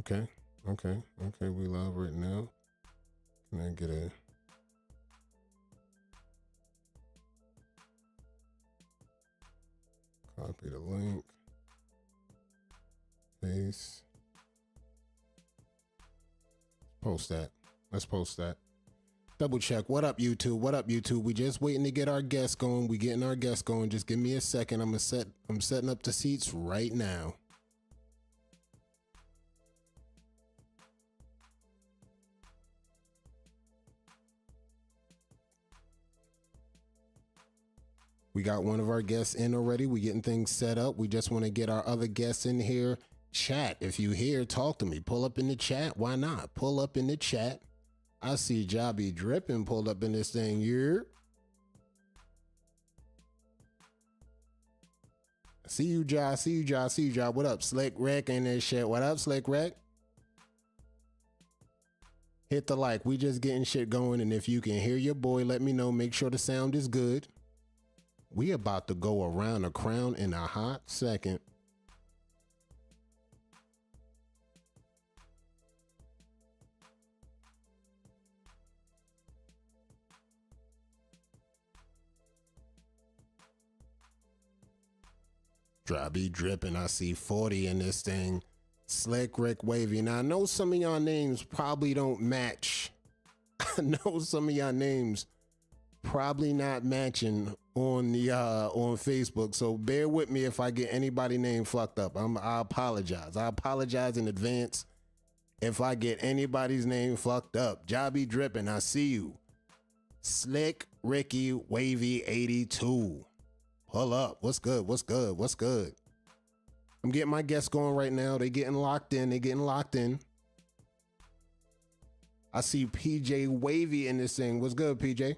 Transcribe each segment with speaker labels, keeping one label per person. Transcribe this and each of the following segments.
Speaker 1: Okay. Okay. Okay. We live right now. Can I get a copy the link? Paste. Post that. Let's post that. Double check. What up, YouTube? What up, YouTube? We just waiting to get our guests going. We getting our guests going. Just give me a second. I'm setting up the seats right now. We got one of our guests in already. We getting things set up. We just want to get our other guests in here. Chat. If you here, talk to me. Pull up in the chat. Why not? Pull up in the chat. I see Jobby Dripping pulled up in this thing here. See you, Ja. See you, Ja. See you, Ja. What up, Slick Rick in this shit? What up, Slick Rick? Hit the like. We just getting shit going. And if you can hear your boy, let me know. Make sure the sound is good. We about to go around the crown in a hot second. Jobby Dripping. I see 40 in this thing. Slick Rick Wavy. Now I know some of y'all names probably don't match. I know some of y'all names probably not matching on the on Facebook. So bear with me if I get anybody name fucked up. I apologize. I apologize in advance if I get anybody's name fucked up. Jobby Dripping. I see you. Slick Ricky Wavy 82. Pull up. What's good? What's good? What's good? I'm getting my guests going right now. They getting locked in. They getting locked in. I see PJ Wavy in this thing. What's good, PJ?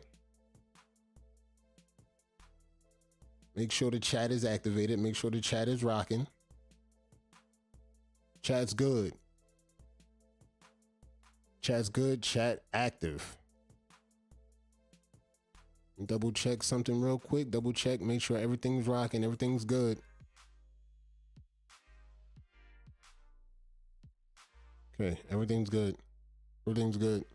Speaker 1: Make sure the chat is activated. Make sure the chat is rocking. Chat's good. Chat's good. Chat active. Double check something real quick. Double check. Make sure everything's rocking. Everything's good. Okay. Everything's good. Everything's good.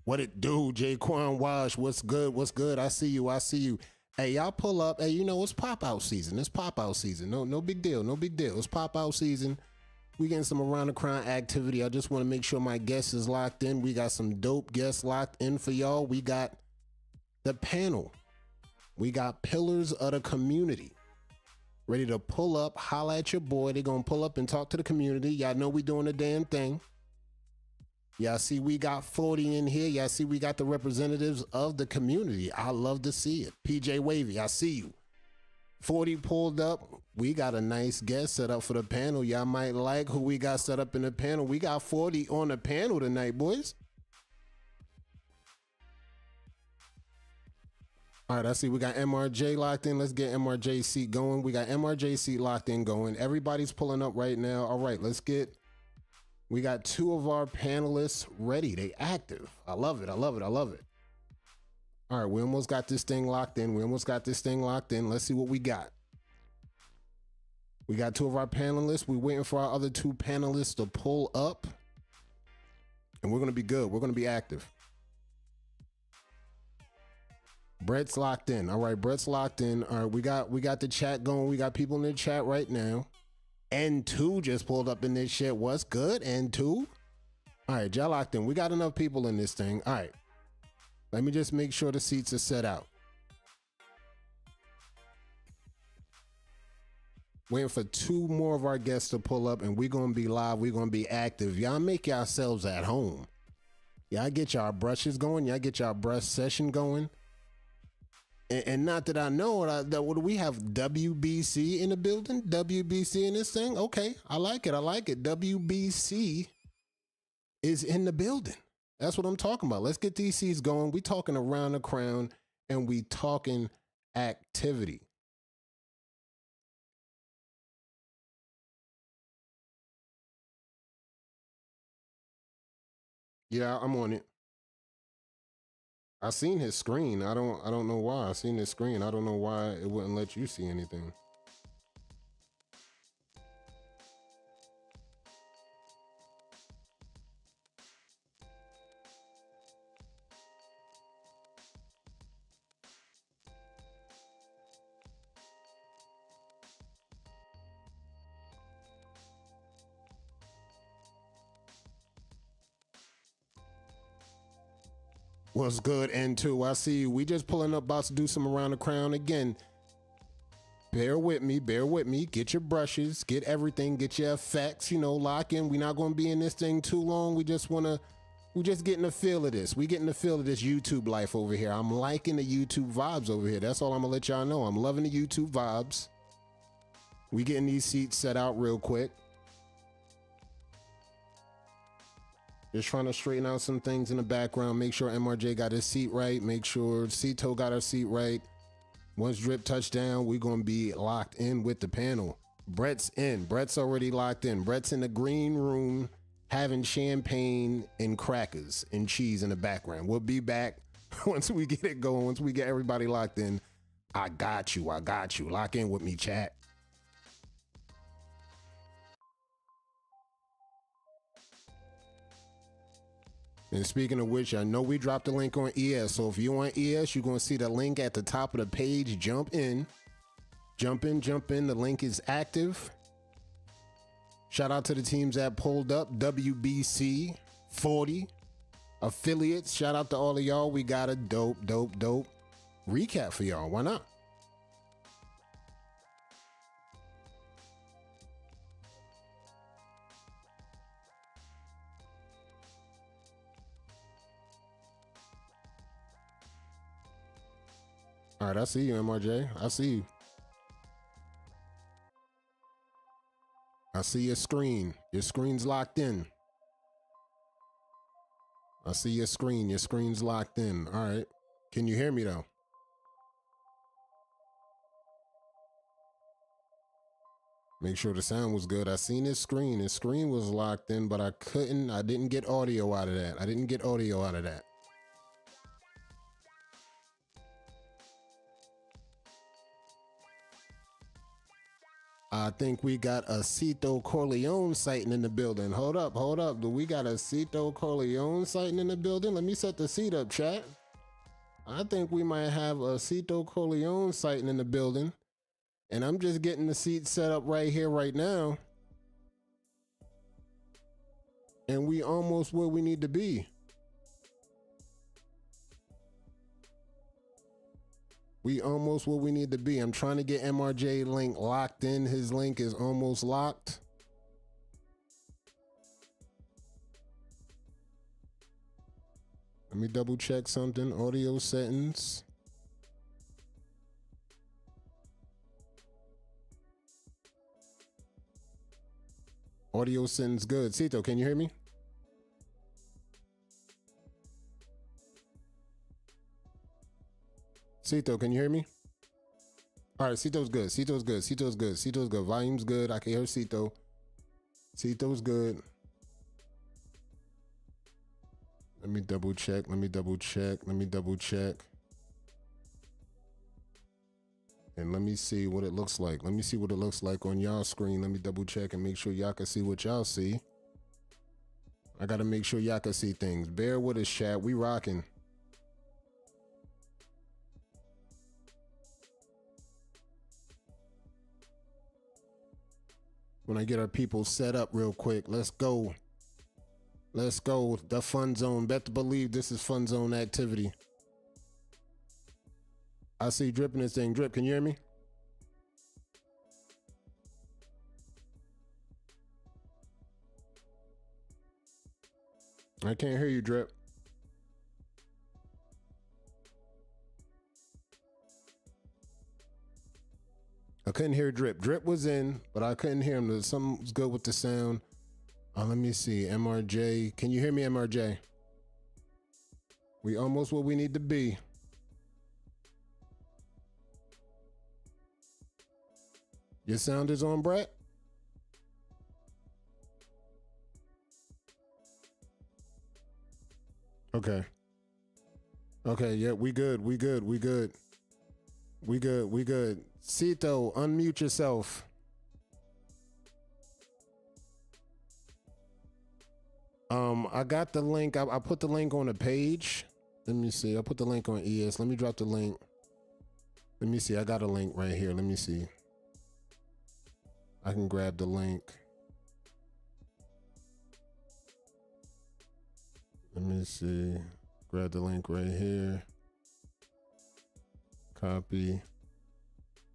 Speaker 1: What it do, Jaquan Wash? What's good? What's good? I see you. I see you. Hey, y'all pull up. Hey, you know, it's pop out season. It's pop out season. No big deal. No big deal. It's pop out season. We getting some around the crown activity. I just want to make sure my guest is locked in. We got some dope guests locked in for y'all. We got the panel. We got pillars of the community. Ready to pull up, holla at your boy. They gonna pull up and talk to the community. Y'all know we doing the damn thing. Y'all see we got 40 in here. Y'all see we got the representatives of the community. I love to see it. PJ Wavy, I see you. 40 pulled up. We got a nice guest set up for the panel. Y'all might like who we got set up in the panel. We got 40 on the panel tonight, boys. All right, I see we got MRJ locked in. Let's get MRJ seat going. We got MRJ seat locked in going. Everybody's pulling up right now. All right, we got two of our panelists ready. They active. I love it. I love it. I love it. All right, we almost got this thing locked in. Let's see what we got. We got two of our panelists. We're waiting for our other two panelists to pull up. And we're going to be good. We're going to be active. Brett's locked in. All right, Brett's locked in. All right, we got the chat going. We got people in the chat right now. N2 just pulled up in this shit. What's good, N2? All right, y'all locked in. We got enough people in this thing. All right. Let me just make sure the seats are set out. Waiting for two more of our guests to pull up, and we're going to be live. We're going to be active. Y'all make yourselves at home. Y'all get y'all brushes going. Y'all get y'all brush session going. And not that I know, what do we have? WBC in the building? WBC in this thing? Okay, I like it. I like it. WBC is in the building. That's what I'm talking about. Let's get these seats going. We talking around the crown, and we talking activity. Yeah, I'm on it. I seen his screen. I don't know why. I seen his screen. I don't know why it wouldn't let you see anything. What's good, N2? I see you. We just pulling up, about to do some around the crown again. Bear with me, bear with me. Get your brushes, get everything, get your effects, you know, lock in. We're not going to be in this thing too long. We just getting a feel of this. We getting a feel of this YouTube life over here. I'm liking the YouTube vibes over here. That's all I'm going to let y'all know. I'm loving the YouTube vibes. We getting these seats set out real quick. Just trying to straighten out some things in the background. Make sure MRJ got his seat right. Make sure Cito got her seat right. Once Drip touchdown, we're going to be locked in with the panel. Brett's in. Brett's already locked in. Brett's in the green room having champagne and crackers and cheese in the background. We'll be back once we get it going. Once we get everybody locked in. I got you. I got you. Lock in with me, chat. And speaking of which, I know we dropped the link on ES. So if you want ES, you're going to see the link at the top of the page. Jump in. Jump in, jump in. The link is active. Shout out to the teams that pulled up. WBC 40 affiliates. Shout out to all of y'all. We got a dope recap for y'all. Why not? All right, I see you, MRJ. I see you. I see your screen. Your screen's locked in. I see your screen. Your screen's locked in. All right. Can you hear me though? Make sure the sound was good. I seen his screen. His screen was locked in, but I didn't get audio out of that. I didn't get audio out of that. I think we got a Cito Corleone sighting in the building. Hold up. Do we got a Cito Corleone sighting in the building? Let me set the seat up, chat. I think we might have a Cito Corleone sighting in the building. And I'm just getting the seat set up right here, right now. And we almost where we need to be. We almost where we need to be. I'm trying to get MRJ link locked in. His link is almost locked. Let me double check something. Audio settings. Audio settings good. Cito, can you hear me? Cito, can you hear me? All right, Cito's good. Cito's good. Cito's good. Cito's good. Volume's good. I can hear Cito. Cito's good. Let me double check. Let me double check. Let me double check. And let me see what it looks like. Let me see what it looks like on y'all screen. Let me double check and make sure y'all can see what y'all see. I got to make sure y'all can see things. Bear with us, chat. We rocking. When I get our people set up real quick, let's go. Let's go. The fun zone. Bet to believe this is fun zone activity. I see Drip in this thing. Drip, can you hear me? I can't hear you, Drip. I couldn't hear Drip. Drip was in, but I couldn't hear him. Something was good with the sound. Let me see. MRJ. Can you hear me, MRJ? We almost where we need to be. Your sound is on, Brett? Okay. Okay, yeah, we good. We good. We good. We good. We good. Cito, unmute yourself. I got the link. I put the link on the page. Let me see. I put the link on ES. Let me drop the link. Let me see. I got a link right here. Let me see. I can grab the link. Let me see. Grab the link right here. Copy.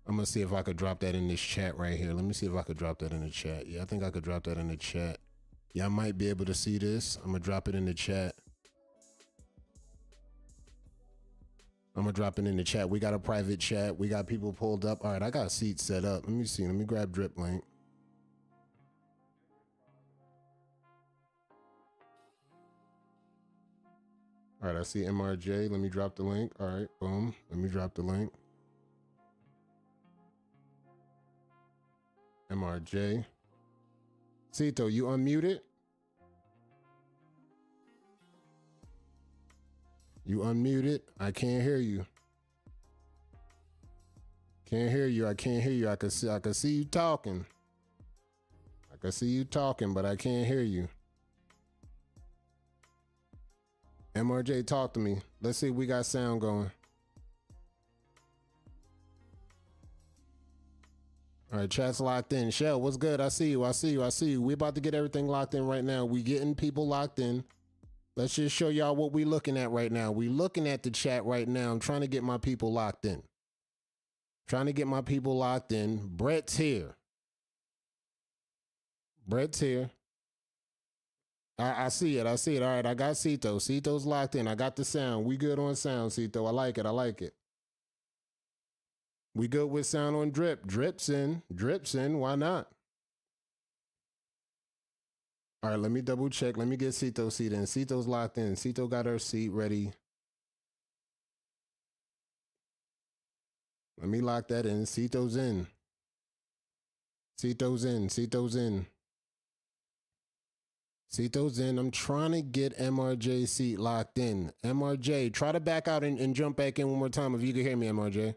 Speaker 1: I'm gonna see if I could drop that in this chat right here. Let me see if I could drop that in the chat. Yeah, I think I could drop that in the chat. Yeah, I might be able to see this. I'm gonna drop it in the chat. I'm gonna drop it in the chat. We got a private chat. We got people pulled up. All right, I got seats set up. Let me see. Let me grab drip link. All right, I see MRJ. Let me drop the link. All right, boom. Let me drop the link. MRJ. Cito, you unmuted? You unmuted? I can't hear you. Can't hear you. I can't hear you. I can see you talking. I can see you talking, but I can't hear you. MRJ, talk to me. Let's see if we got sound going. All right, chat's locked in. Shell, what's good? I see you. I see you. I see you. We about to get everything locked in right now. We getting people locked in. Let's just show y'all what we looking at right now. We looking at the chat right now. I'm trying to get my people locked in. Trying to get my people locked in. Brett's here. Brett's here. I see it. I see it. All right, I got Cito. Cito's locked in. I got the sound. We good on sound, Cito. I like it. I like it. We good with sound on drip. Drips in. Drips in. Why not? All right, let me double check. Let me get Cito's seat in. Cito's locked in. Cito got her seat ready. Let me lock that in. Cito's in. Cito's in. Cito's in. Cito's in. I'm trying to get MRJ's seat locked in. MRJ, try to back out and jump back in one more time if you can hear me, MRJ.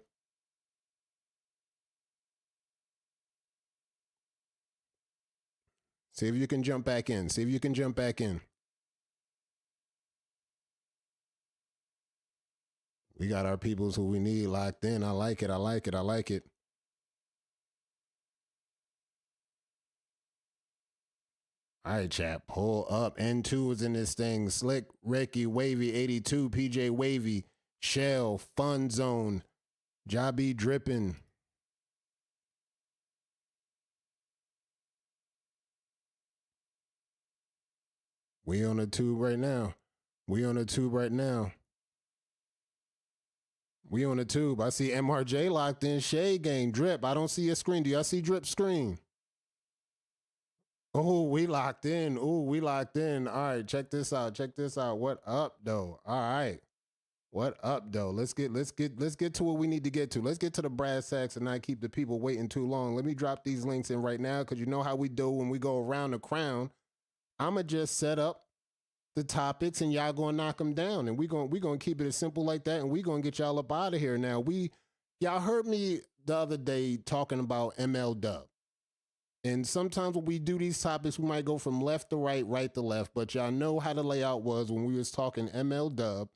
Speaker 1: See if you can jump back in. See if you can jump back in. We got our peoples who we need locked in. I like it. I like it. I like it. All right, chat. Pull up. N2 is in this thing. Slick, Ricky, Wavy, 82, PJ Wavy, Shell, Fun Zone, Jobby Drippin'. We on the tube right now. We on the tube right now. We on the tube. I see MRJ locked in. Shade Game, Drip. I don't see a screen. Do y'all see Drip's screen? Oh, we locked in. Oh, we locked in. All right, check this out. Check this out. What up, though? All right. What up, though? Let's get to what we need to get to. Let's get to the brass sacks and not keep the people waiting too long. Let me drop these links in right now because you know how we do when we go around the crown. I'ma just set up the topics and y'all gonna knock them down, and we gonna keep it as simple like that, and we gonna get y'all up out of here. Now y'all heard me the other day talking about ML Dub. And sometimes when we do these topics, we might go from left to right, right to left. But y'all know how the layout was when we was talking ML Dub.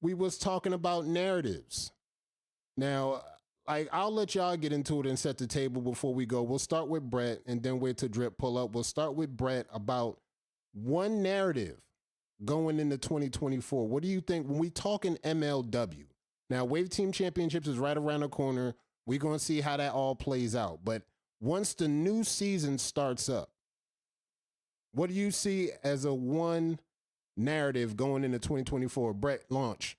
Speaker 1: We was talking about narratives. Now, I'll let y'all get into it and set the table before we go. We'll start with Brett and then wait till Drip pull up. We'll start with Brett about one narrative going into 2024. What do you think when we talking MLW? Now, Wave Team Championships is right around the corner. We're going to see how that all plays out. But once the new season starts up, what do you see as a one narrative going into 2024? Brett, launch.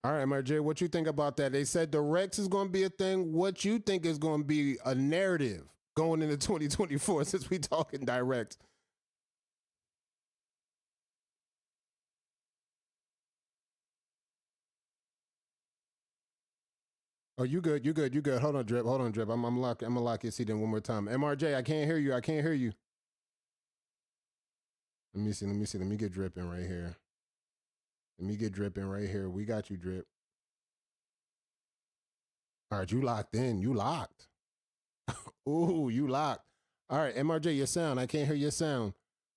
Speaker 1: All right, MRJ, what you think about that? They said the Rex is going to be a thing. What you think is going to be a narrative going into 2024 since we talking direct? Oh, you good, you good, you good. Hold on, Drip. Hold on, Drip. I'm gonna lock your seat in one more time. MRJ, I can't hear you. I can't hear you. Let me see. Let me see. Let me get Drip in right here. Let me get Drip in right here. We got you, Drip. All right, you locked in. You locked. Ooh, you locked. All right, MRJ, your sound. I can't hear your sound.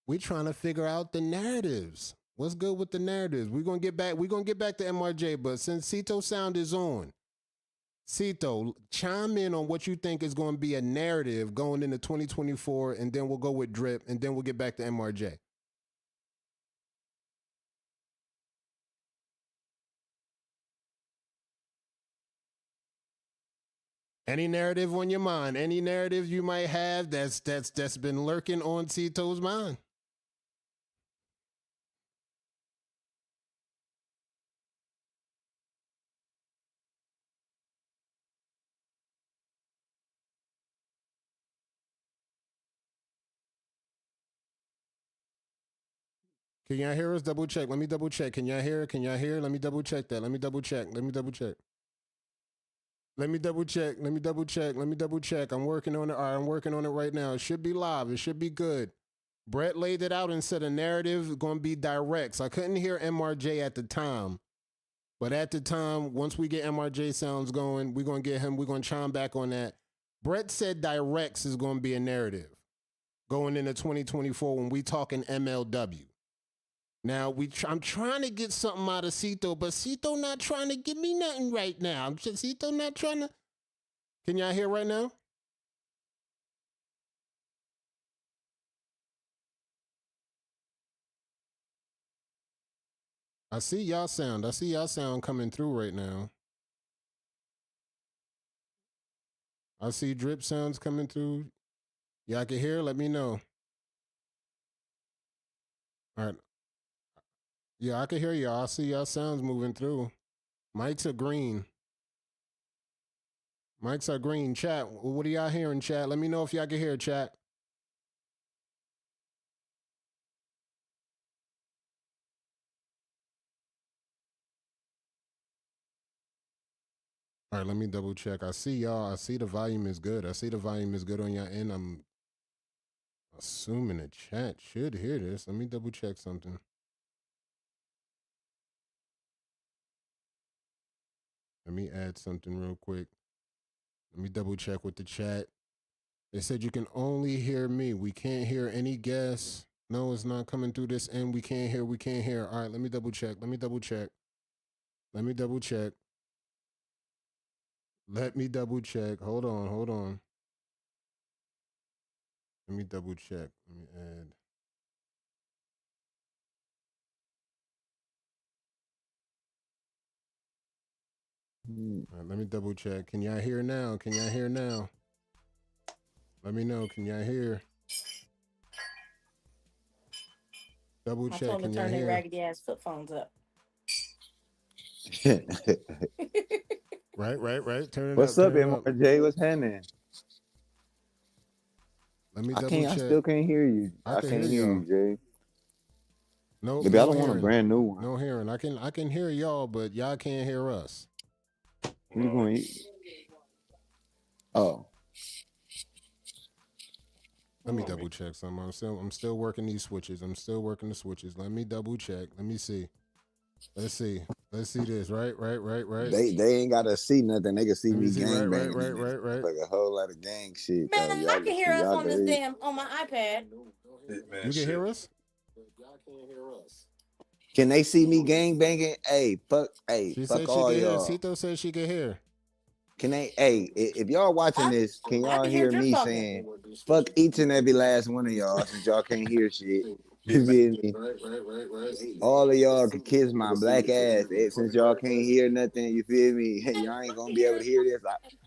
Speaker 1: We trying to figure out the narratives. What's good with the narratives? We're gonna get back. We're gonna get back to MRJ, but since Cito sound is on, Cito, chime in on what you think is going to be a narrative going into 2024, and then we'll go with Drip, and then we'll get back to MRJ. Any narrative on your mind? Any narrative you might have that's been lurking on Cito's mind? Can y'all hear us? Double check. Let me double check. Can y'all hear? Can y'all hear? Let me double check that. Let me double check. Let me double check. Let me double check. Let me double check. Let me double check. I'm working on it. All right, I'm working on it right now. It should be live. It should be good. Brett laid it out and said a narrative is going to be direct. So I couldn't hear MRJ at the time. But at the time, once we get MRJ sounds going, we're going to get him. We're going to chime back on that. Brett said directs is going to be a narrative going into 2024 when we talking MLW. Now I'm trying to get something out of Cito, but Cito not trying to give me nothing right now. I'm just Cito not trying to. Can y'all hear right now? I see y'all sound. I see y'all sound coming through right now. I see drip sounds coming through. Y'all can hear? Let me know. All right. Yeah, I can hear y'all. I see y'all sounds moving through. Mics are green. Mics are green. Chat. What are y'all hearing, chat? Let me know if y'all can hear, chat. All right, let me double check. I see y'all. I see the volume is good. I see the volume is good on your end. I'm assuming the chat should hear this. Let me double check something. Let me add something real quick. Let me double check with the chat. They said you can only hear me. We can't hear any guests. No, it's not coming through this end. We can't hear. We can't hear. All right, let me double check. Let me double check. Let me double check. Let me double check. Hold on. Hold on. Let me double check. Let me add. All right, let me double check. Can y'all hear now? Can y'all hear now? Let me know. Can y'all hear? Double check.
Speaker 2: I told them to turn their raggedy ass flip phones up.
Speaker 1: Right. Turn it
Speaker 3: What's
Speaker 1: up.
Speaker 3: up, MRJ? What's happening?
Speaker 1: Let me double check.
Speaker 3: I still can't hear you.
Speaker 1: I
Speaker 3: can't hear you, Jay.
Speaker 1: No,
Speaker 3: maybe I don't want a brand new one.
Speaker 1: No hearing. I can hear y'all, but y'all can't hear us.
Speaker 3: What you going to eat? Oh.
Speaker 1: Let me double check something. I'm still working these switches. I'm still working the switches. Let me double check. Let me see. Let's see this. Right.
Speaker 3: They ain't gotta see nothing. They can see me gang banging.
Speaker 1: Right.
Speaker 3: Like a whole lot of gang shit.
Speaker 2: Man, I can hear us on this on my iPad.
Speaker 1: You can hear us?
Speaker 3: Can they see me gang banging? Hey, fuck all y'all.
Speaker 1: Cito said she can hear.
Speaker 3: Can they? Hey, if y'all watching this, can y'all hear me saying "fuck" each and every last one of y'all since y'all can't hear shit? You feel me?
Speaker 1: Right.
Speaker 3: All of y'all can kiss my black ass since y'all can't hear nothing. You feel me? Y'all ain't gonna be able to hear this.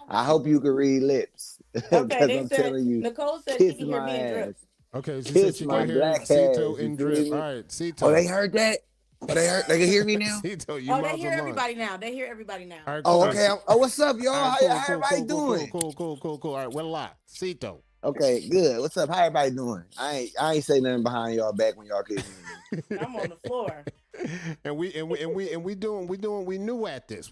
Speaker 3: I hope you can read lips.
Speaker 2: Okay, they
Speaker 3: I'm
Speaker 2: said
Speaker 3: telling you,
Speaker 2: Nicole said
Speaker 3: kiss
Speaker 2: she can hear me and Drip.
Speaker 1: Okay, she
Speaker 3: kiss
Speaker 1: said she
Speaker 3: my
Speaker 1: can hear
Speaker 3: black
Speaker 1: Cito
Speaker 3: ass.
Speaker 1: and Drip. All right, Cito.
Speaker 3: Oh, they heard that. Oh, they can hear me now.
Speaker 1: Cito, you
Speaker 2: they hear everybody now. They hear everybody now.
Speaker 1: All right, cool.
Speaker 3: Oh, okay. Oh, what's up, y'all?
Speaker 1: Right,
Speaker 3: How everybody doing?
Speaker 1: Cool. All right, we're live. Cito.
Speaker 3: Okay, good. What's up? How everybody doing? I ain't say nothing behind y'all back when y'all couldn't hear
Speaker 2: me. I'm on the floor.
Speaker 1: we knew at this.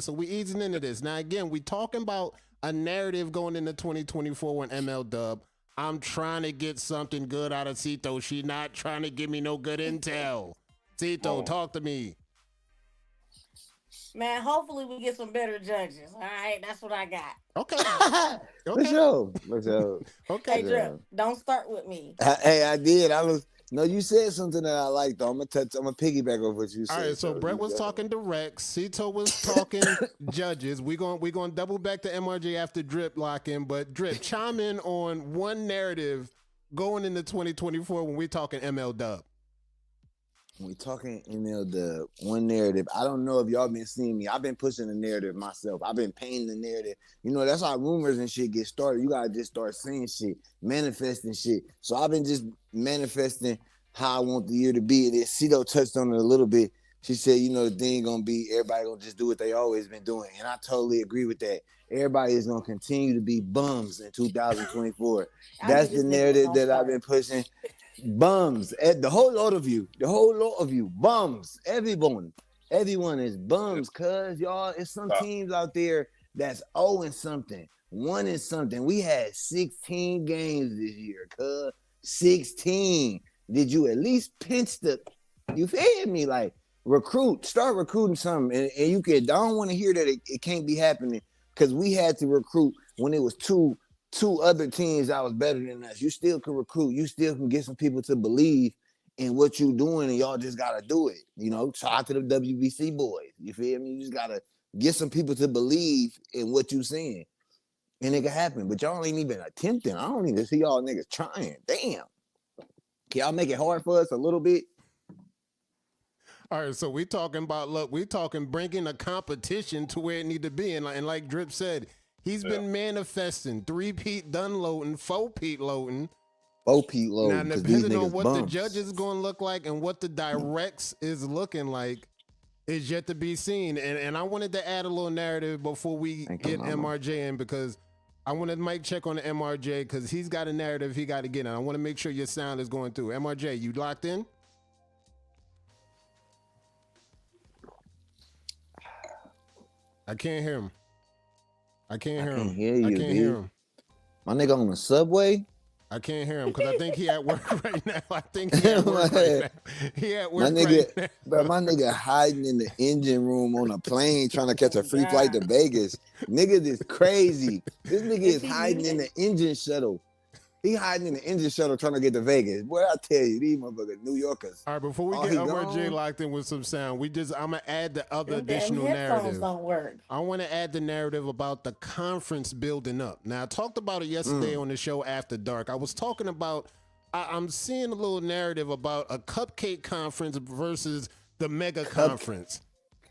Speaker 1: So we easing into this. Now again, we talking about a narrative going into 2024 on ML Dub. I'm trying to get something good out of Cito. She not trying to give me no good intel. Cito, talk to me.
Speaker 2: Man, hopefully we get some better judges. All right, that's what I got.
Speaker 1: Okay.
Speaker 3: For
Speaker 1: Okay.
Speaker 3: sure. For sure.
Speaker 1: Okay.
Speaker 2: Hey,
Speaker 3: For
Speaker 2: Drip,
Speaker 3: sure.
Speaker 2: don't start with me.
Speaker 3: Hey, I did. I was no. You said something that I liked. Though. I'm gonna piggyback off what you
Speaker 1: All
Speaker 3: said.
Speaker 1: right, so
Speaker 3: So
Speaker 1: Brett
Speaker 3: you
Speaker 1: was
Speaker 3: go
Speaker 1: talking direct. Cito was talking judges. We gonna double back to MRJ after Drip lock in, but Drip, chime in on one narrative going into 2024 when we're talking ML Dub.
Speaker 3: when we talking ML one narrative. I don't know if y'all been seeing me. I've been pushing the narrative myself. I've been painting the narrative. You know, that's how rumors and shit get started. You gotta just start saying shit, manifesting shit. So I've been just manifesting how I want the year to be. And Cito touched on it a little bit. She said, you know, the thing gonna be everybody gonna just do what they always been doing. And I totally agree with that. Everybody is gonna continue to be bums in 2024.
Speaker 2: I knew
Speaker 3: That's the
Speaker 2: this nigga was
Speaker 3: narrative
Speaker 2: gonna
Speaker 3: that I've
Speaker 2: start.
Speaker 3: been pushing. Bums. The whole lot of you. The whole lot of you. Bums. Everyone is bums, cuz y'all, it's some teams out there that's 0 and something, 1 and something. We had 16 games this year, cuz. 16. Did you at least pinch the, you feel me? Like, start recruiting something. And you could, I don't want to hear that it can't be happening, because we had to recruit when it was two other teams that was better than us. You still can recruit. You still can get some people to believe in what you're doing, and y'all just gotta do it. You know, talk to the WBC boys. You feel me? You just gotta get some people to believe in what you're saying, and it can happen. But y'all ain't even attempting. I don't even see y'all niggas trying. Damn. Can y'all make it hard for us a little bit?
Speaker 1: All right, so we talking about, look, we talking bringing a competition to where it need to be, and like Drip said, he's been manifesting 3-peat done loading, 4-peat loading.
Speaker 3: Pete low,
Speaker 1: Now,
Speaker 3: because these
Speaker 1: depending on
Speaker 3: niggas
Speaker 1: what the
Speaker 3: bums.
Speaker 1: judge is going to look like and what the directs is looking like is yet to be seen. And I wanted to add a little narrative before we get MRJ in, because I wanted Mike check on the MRJ because he's got a narrative he got to get in. I want to make sure your sound is going through. MRJ, you locked in? I can't hear him. I can't hear him. I can't hear him.
Speaker 3: My nigga on the subway?
Speaker 1: I can't hear him because I think he at work right now. I think he at work right now. He at work right now.
Speaker 3: Bro, my nigga hiding in the engine room on a plane trying to catch a free flight to Vegas. Niggas is crazy. This nigga is hiding in the engine shuttle. He hiding in the engine shuttle trying to get to Vegas. Boy, I tell you, these motherfuckers New Yorkers.
Speaker 1: All right, before we get MRJ locked in with some sound, I'm gonna add the other additional narrative.
Speaker 2: Don't work.
Speaker 1: I want to add the narrative about the conference building up. Now, I talked about it yesterday on the show After Dark. I was talking about, I'm seeing a little narrative about a cupcake conference versus the mega conference.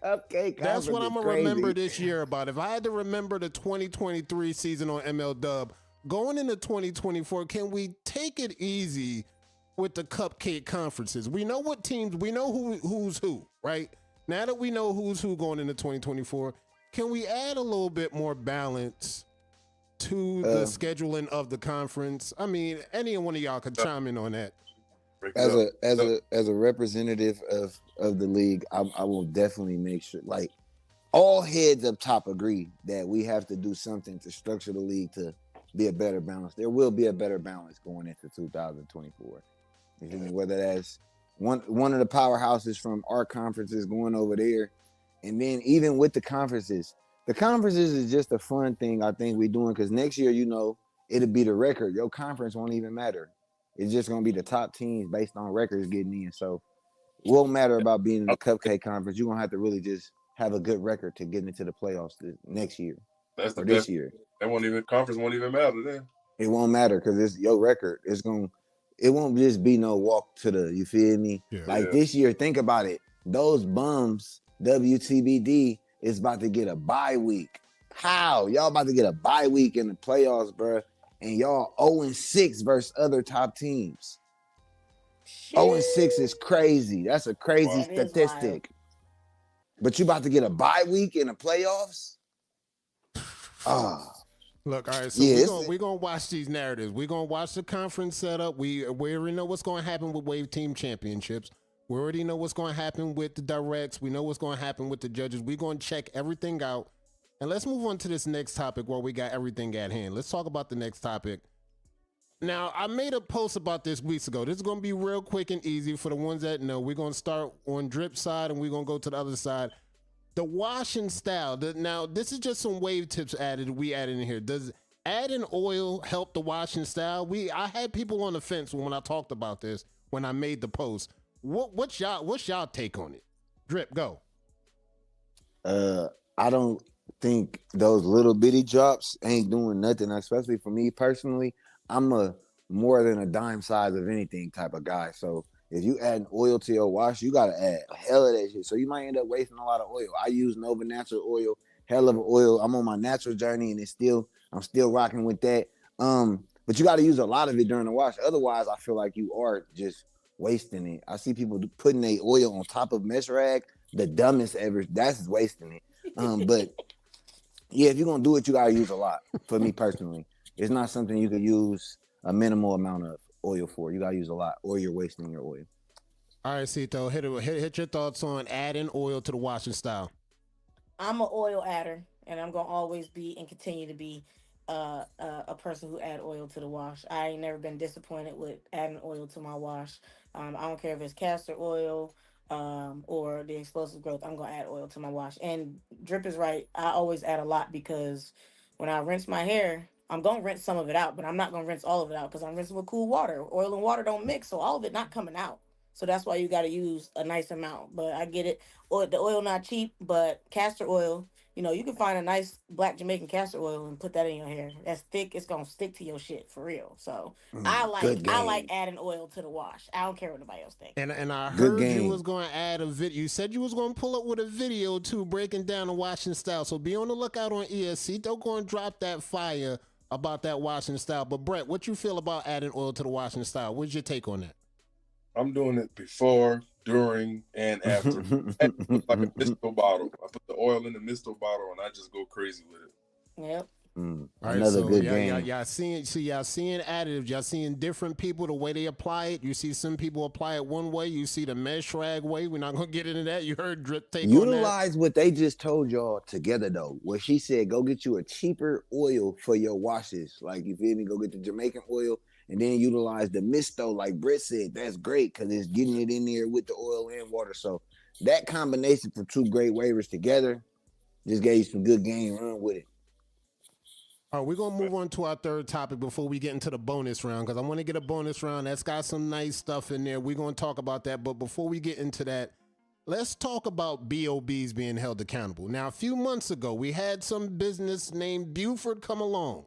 Speaker 3: Cupcake conference.
Speaker 1: That's what I'm gonna remember this year about. If I had to remember the 2023 season on ML Dub, going into 2024, can we take it easy with the cupcake conferences? We know what teams, we know who's who, right? Now that we know who's who going into 2024, can we add a little bit more balance to the scheduling of the conference? I mean, any one of y'all could chime in on that.
Speaker 3: As a representative of the league, I will definitely make sure, like, all heads up top agree that we have to do something to structure the league to be a better balance. There will be a better balance going into 2024. You feel me? Whether that's one of the powerhouses from our conferences going over there, and then even with the conferences is just a fun thing I think we're doing, because next year, you know, it'll be the record. Your conference won't even matter. It's just gonna be the top teams based on records getting in. So it won't matter about being in the cupcake conference. You're gonna have to really just have a good record to get into the playoffs next year.
Speaker 4: That's the
Speaker 3: this year.
Speaker 4: Conference won't even matter then.
Speaker 3: It won't matter because it's your record. It won't just be no walk to the, you feel me? Yeah. This year, think about it. Those bums, WTBD, is about to get a bye week. How? Y'all about to get a bye week in the playoffs, bro. And y'all 0-6 versus other top teams. 0-6 is crazy. That's a crazy statistic. But you about to get a bye week in the playoffs?
Speaker 1: Look, all right, so we're gonna watch these narratives. We're gonna watch the conference setup. We already know what's gonna happen with Wave Team Championships. We already know what's gonna happen with the directs. We know what's gonna happen with the judges. We're gonna check everything out. And let's move on to this next topic while we got everything at hand. Let's talk about the next topic. Now, I made a post about this weeks ago. This is gonna be real quick and easy for the ones that know. We're gonna start on Drip side and we're gonna go to the other side. The washing style. Now, this is just some wave tips we added in here. Does adding oil help the washing style? I had people on the fence when I talked about this when I made the post. What's y'all take on it? Drip, go.
Speaker 3: I don't think those little bitty drops ain't doing nothing, especially for me personally. I'm a more than a dime size of anything type of guy. So if you add oil to your wash, you gotta add a hell of that shit. So you might end up wasting a lot of oil. I use Nova Natural oil, hell of oil. I'm on my natural journey and I'm still rocking with that. But you gotta use a lot of it during the wash. Otherwise, I feel like you are just wasting it. I see people putting their oil on top of mesh rag, the dumbest ever. That's wasting it. But yeah, if you're gonna do it, you gotta use a lot. For me personally, it's not something you could use a minimal amount of oil for. You gotta use a lot, or you're wasting your oil.
Speaker 1: All right, Cito, hit your thoughts on adding oil to the washing style.
Speaker 2: I'm an oil adder, and I'm gonna always be and continue to be a person who add oil to the wash. I ain't never been disappointed with adding oil to my wash. I don't care if it's castor oil or the explosive growth. I'm gonna add oil to my wash. And Drip is right. I always add a lot because when I rinse my hair, I'm gonna rinse some of it out, but I'm not gonna rinse all of it out because I'm rinsing with cool water. Oil and water don't mix, so all of it not coming out. So that's why you got to use a nice amount. But I get it. The oil not cheap, but castor oil, you can find a nice black Jamaican castor oil and put that in your hair. That's thick. It's gonna stick to your shit for real. So
Speaker 3: Good
Speaker 2: I like
Speaker 3: game.
Speaker 2: adding oil to the wash. I don't care what nobody else thinks.
Speaker 1: And I
Speaker 3: Good
Speaker 1: heard you
Speaker 3: game.
Speaker 1: was going to add a video. You said you was going to pull up with a video too, breaking down the washing style. So be on the lookout on ESC. Don't go and drop that fire about that washing style. But Brett, what you feel about adding oil to the washing style? What's your take on that?
Speaker 4: I'm doing it before, during, and after. Like a misto bottle. I put the oil in the misto bottle and I just go crazy with it.
Speaker 2: Yep.
Speaker 1: All right,
Speaker 3: Another
Speaker 1: so
Speaker 3: good
Speaker 1: y'all
Speaker 3: game.
Speaker 1: seeing additives. Y'all seeing different people the way they apply it. You see some people apply it one way. You see the mesh rag way. We're not gonna get into that. You heard Drip take on that.
Speaker 3: Utilize what they just told y'all together though. Where she said, go get you a cheaper oil for your washes. Like you feel me? Go get the Jamaican oil and then utilize the misto. Like Britt said, that's great because it's getting it in there with the oil and water. So that combination for two great waivers together just gave you some good game. Run with it.
Speaker 1: All right, we're going to move on to our third topic before we get into the bonus round because I want to get a bonus round that's got some nice stuff in there. We're going to talk about that. But before we get into that, let's talk about BOBs being held accountable. Now, a few months ago, we had some business named Buford come along.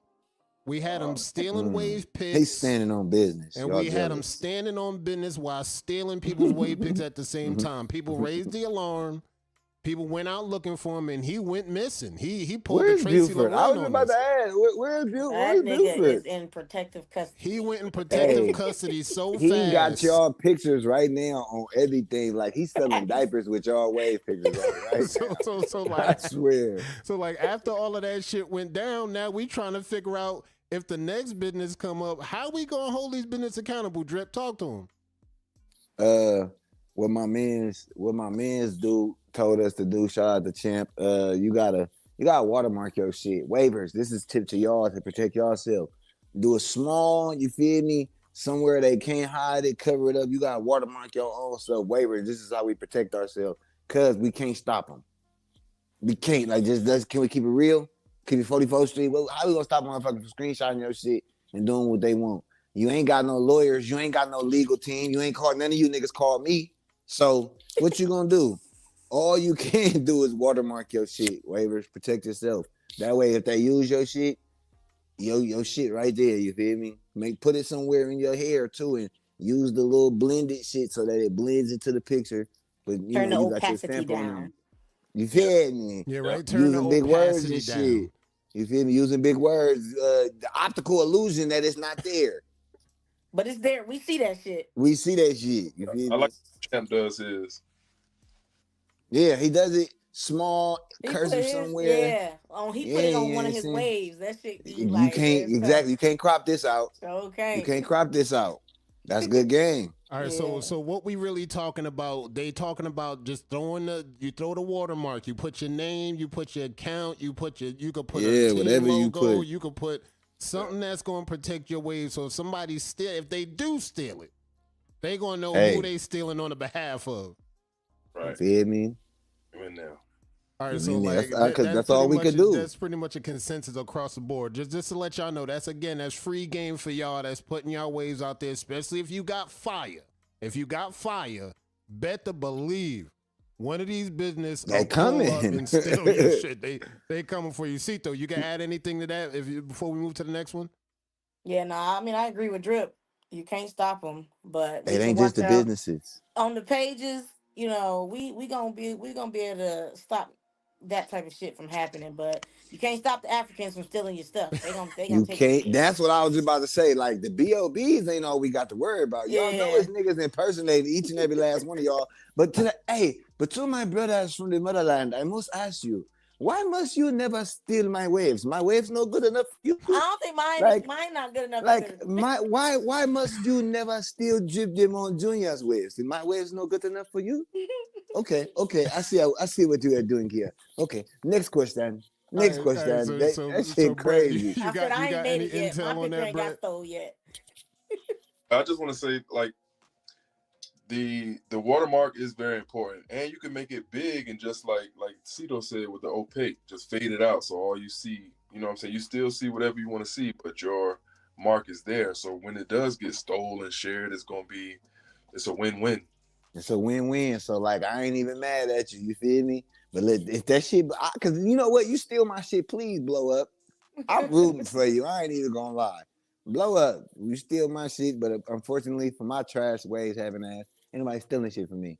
Speaker 1: We had him stealing wave picks.
Speaker 3: He's standing on business.
Speaker 1: And
Speaker 3: Y'all
Speaker 1: we had him
Speaker 3: jealous.
Speaker 1: standing on business while stealing people's wave picks at the same time. People raised the alarm. People went out looking for him, and he went missing. He pulled
Speaker 3: Where's
Speaker 1: the Tracy
Speaker 3: Buford? I
Speaker 1: Lorraine
Speaker 3: was
Speaker 1: on
Speaker 3: about
Speaker 1: us.
Speaker 3: to ask. Where's
Speaker 2: That nigga
Speaker 3: Buford?
Speaker 2: is in protective custody.
Speaker 1: He went in protective
Speaker 3: Hey,
Speaker 1: custody so
Speaker 3: He
Speaker 1: fast.
Speaker 3: got y'all pictures right now on everything. Like he's selling diapers with y'all wave pictures on it right now.
Speaker 1: so
Speaker 3: I
Speaker 1: like
Speaker 3: swear.
Speaker 1: so like after all of that shit went down, now we trying to figure out if the next business come up, how we gonna hold these business accountable? Drip, talk to him.
Speaker 3: What my man's dude told us to do. Shout out to Champ. You gotta watermark your shit. Waivers. This is tip to y'all to protect yourself. Do a small, you feel me? Somewhere they can't hide it, cover it up. You gotta watermark your own stuff. Waivers. This is how we protect ourselves. Cause we can't stop them. We can't. Like just can we keep it real? Keep it 44th Street. Well, how we gonna stop motherfuckers from screenshotting your shit and doing what they want? You ain't got no lawyers. You ain't got no legal team. You ain't called none of you niggas called me. So what you gonna do? All you can do is watermark your shit. Waivers, protect yourself. That way, if they use your shit, your shit right there. You feel me? Put it somewhere in your hair too, and use the little blended shit so that it blends into the picture. But
Speaker 2: Turn the
Speaker 3: you got your
Speaker 2: opacity
Speaker 3: stamp on
Speaker 2: down.
Speaker 3: them. You feel me?
Speaker 1: Yeah, right. Turn
Speaker 3: Using
Speaker 1: the
Speaker 3: big words
Speaker 1: opacity
Speaker 3: and
Speaker 1: down.
Speaker 3: shit. You feel me? Using big words. The optical illusion that it's not there.
Speaker 2: But it's there. We see that shit.
Speaker 3: We see that shit. You feel
Speaker 4: I
Speaker 3: me?
Speaker 4: like Champ does his.
Speaker 3: Yeah, he does it small,
Speaker 2: He
Speaker 3: cursive
Speaker 2: put his,
Speaker 3: somewhere.
Speaker 2: he
Speaker 3: Yeah,
Speaker 2: put it on
Speaker 3: you
Speaker 2: one
Speaker 3: know
Speaker 2: of
Speaker 3: what
Speaker 2: his
Speaker 3: I'm saying?
Speaker 2: waves. That shit be
Speaker 3: You
Speaker 2: like
Speaker 3: can't
Speaker 2: it's
Speaker 3: exactly. You
Speaker 2: tough.
Speaker 3: can't crop this out.
Speaker 2: Okay.
Speaker 3: You can't crop this out. That's good game.
Speaker 1: All right,
Speaker 2: Yeah.
Speaker 1: so what we really talking about? They talking about just you throw the watermark. You put your name, you put your account, you could put a team
Speaker 3: whatever you
Speaker 1: logo,
Speaker 3: put.
Speaker 1: you could put something that's going to protect your wave. So if somebody if they do steal it, they gonna know
Speaker 3: Hey.
Speaker 1: who they stealing on the behalf of.
Speaker 4: Right.
Speaker 3: Feel me?
Speaker 4: I'm in now.
Speaker 1: All
Speaker 3: I
Speaker 1: right, so
Speaker 3: mean,
Speaker 1: like
Speaker 3: because
Speaker 1: that's
Speaker 3: that's all
Speaker 1: pretty
Speaker 3: we
Speaker 1: much
Speaker 3: could do.
Speaker 1: that's pretty much a consensus across the board. Just to let y'all know, that's free game for y'all. That's putting y'all waves out there, especially if you got fire. If you got fire, bet to believe one of these business
Speaker 3: They
Speaker 1: will pull up
Speaker 3: coming.
Speaker 1: and steal your shit. They coming for you. Cito, you can add anything to that before we move to the next one?
Speaker 2: Yeah, no, I mean I agree with Drip. You can't stop them, but we
Speaker 3: It
Speaker 2: can
Speaker 3: ain't just
Speaker 2: watch
Speaker 3: the
Speaker 2: out
Speaker 3: businesses.
Speaker 2: on the pages. You know, we gonna be able to stop that type of shit from happening. But you can't stop the Africans from stealing your stuff. They gonna
Speaker 3: You
Speaker 2: take your
Speaker 3: can't.
Speaker 2: shit.
Speaker 3: That's what I was about to say. Like the BOBs ain't all we got to worry about. Y'all know
Speaker 2: Yeah.
Speaker 3: it's niggas impersonating each and every last one of y'all. But to my brothers from the motherland, I must ask you, why must you never steal my waves? My waves no good enough for you.
Speaker 2: I don't think
Speaker 3: Like,
Speaker 2: mine not good enough
Speaker 3: like
Speaker 2: either.
Speaker 3: why must you never steal Drip Demon Junior's waves? My waves no good enough for you? Okay. I see what you are doing here. Okay, next question. Next
Speaker 1: All right.
Speaker 3: question. That
Speaker 1: So
Speaker 3: shit
Speaker 1: Brett,
Speaker 3: crazy.
Speaker 2: I said
Speaker 1: you
Speaker 2: I ain't
Speaker 1: got
Speaker 2: made
Speaker 1: any
Speaker 2: it yet. My
Speaker 1: intel on
Speaker 2: picture
Speaker 1: that,
Speaker 2: ain't got
Speaker 1: Brett?
Speaker 2: stole yet.
Speaker 4: I just want to say, like, the watermark is very important, and you can make it big and just like Cito said with the opaque, just fade it out so all you see, you know what I'm saying, you still see whatever you want to see, but your mark is there. So when it does get stolen, shared, it's a win-win.
Speaker 3: It's a win-win. So like I ain't even mad at you. You feel me? But if that shit, cause you know what, you steal my shit, please blow up. I'm rooting for you. I ain't even gonna lie. Blow up. You steal my shit, but unfortunately for my trash ways having ass, anybody stealing shit from me.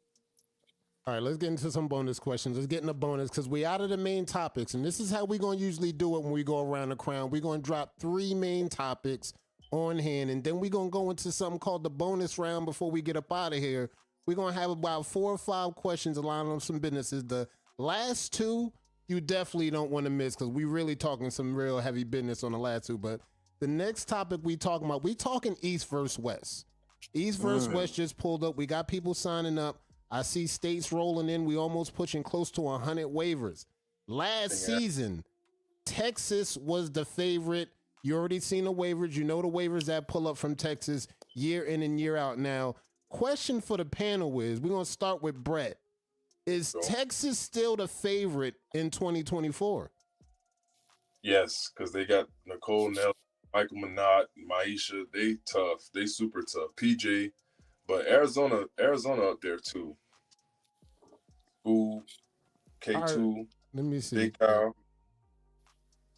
Speaker 1: All right, let's get into some bonus questions. Let's get into bonus because we out of the main topics, and this is how we're gonna usually do it when we go around the crown. We're gonna drop 3 main topics on hand, and then we're gonna go into something called the bonus round before we get up out of here. We're gonna have about 4 or 5 questions aligning on some businesses. The last 2 you definitely don't want to miss because we really talking some real heavy business on the last 2. But the next topic we talking East versus West. East versus West just pulled up. We got people signing up. I see states rolling in. We almost pushing close to 100 waivers. Last season, Texas was the favorite. You already seen the waivers. You know the waivers that pull up from Texas year in and year out. Now, question for the panel is, we're going to start with Brett. Is Texas still the favorite in 2024?
Speaker 4: Yes, because they got Nicole Nelson, Michael Minot, Maisha. They tough. They super tough. PJ, but Arizona up there too. Ooh, K2.
Speaker 1: Right, let me see.
Speaker 4: Big Kyle.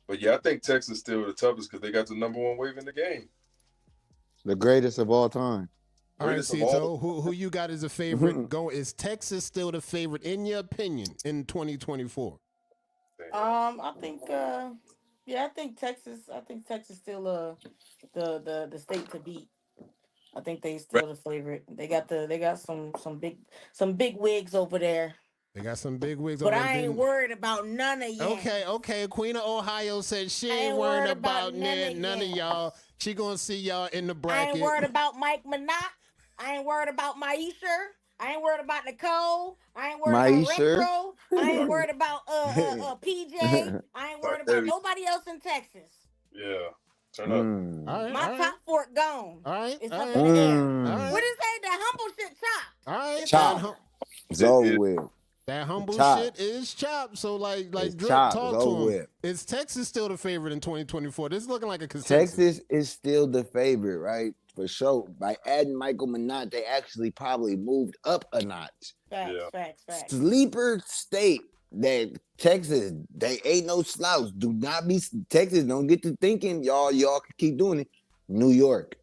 Speaker 4: But yeah, I think Texas still the toughest because they got the number 1 wave in the game.
Speaker 3: The greatest of all time.
Speaker 1: All right, Cito, who you got as a favorite? Is Texas still the favorite in your opinion in 2024?
Speaker 2: I think I think Texas still the state to beat. I think they still the favorite. They got some big wigs over there.
Speaker 1: They got some big wigs
Speaker 2: But
Speaker 1: over
Speaker 2: I ain't worried about none of y'all.
Speaker 1: Okay. Queen of Ohio said she ain't worried about none of y'all. She gonna see y'all in the bracket.
Speaker 2: I ain't worried about Mike Minot. I ain't worried about Maisha. I ain't worried about Nicole. I ain't worried about Retro. I ain't worried about PJ. I ain't worried about nobody else in Texas.
Speaker 4: Yeah. Turn up.
Speaker 1: All right,
Speaker 2: my top fork gone.
Speaker 1: All right.
Speaker 2: It's up in the air.
Speaker 1: All right.
Speaker 2: What is that? That humble shit chopped.
Speaker 1: All right.
Speaker 3: Chop. It's over with.
Speaker 1: That humble shit is chopped. So like Drip, talk to him. Is Texas still the favorite in 2024? This is looking like a consensus.
Speaker 3: Texas is still the favorite, right? For sure. By adding Michael Minot, they actually probably moved up a notch.
Speaker 2: Facts.
Speaker 3: Sleeper state that Texas, they ain't no slouch. Do not be Texas. Don't get to thinking y'all can keep doing it. New York.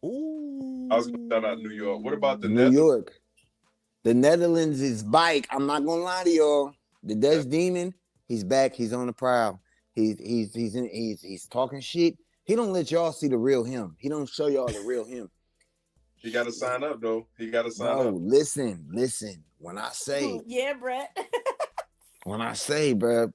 Speaker 1: Ooh.
Speaker 4: I was gonna shout out New York. What about the
Speaker 3: New York? The Netherlands is bike. I'm not gonna lie to y'all. The Dutch Demon, he's back. He's on the prowl. He's talking shit. He don't let y'all see the real him. He don't show y'all the real him.
Speaker 4: He got to sign up though. He got to sign up.
Speaker 3: Listen. When I say,
Speaker 2: Brett.
Speaker 3: when I say, bro,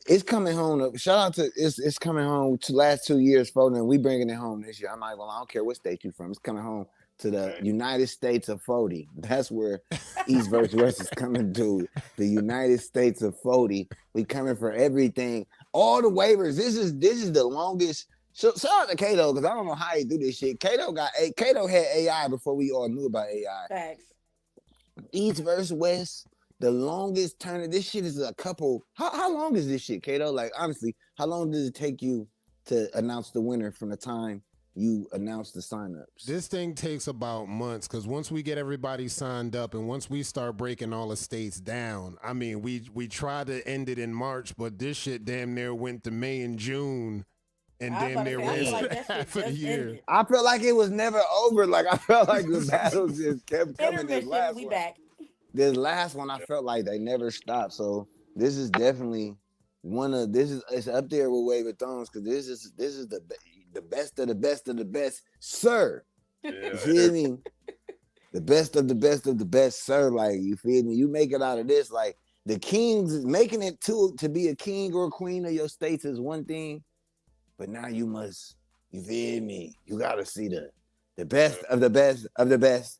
Speaker 3: it's coming home. Shout out to it's coming home to last 2 years, folks, and we bringing it home this year. I'm not gonna. I don't care what state you from. It's coming home to the United States of 40. That's where East versus West is coming to. The United States of 40. We coming for everything. All the waivers. This is the longest. So shout out to Kato, because I don't know how he do this shit. Kato had AI before we all knew about AI.
Speaker 2: Facts.
Speaker 3: East versus West. the longest tournament. This shit is a couple. How long is this shit, Kato? Like honestly, how long does it take you to announce the winner from the time you announce the signups?
Speaker 1: This thing takes about months because once we get everybody signed up and once we start breaking all the states down, I mean, we tried to end it in March, but this shit damn near went to May and June. And damn near ran half of the year.
Speaker 3: I felt like it was never over. Like I felt like the battles just kept coming. This last one, I felt like they never stopped. So this is definitely it's up there with Wave of Thrones because this is the best of the best of the best, sir. Yeah. You feel me? The best of the best of the best, sir. Like you feel me? You make it out of this. Like the kings making it to be a king or a queen of your states is one thing. But now you must, you feel me? You gotta see the best of the best of the best.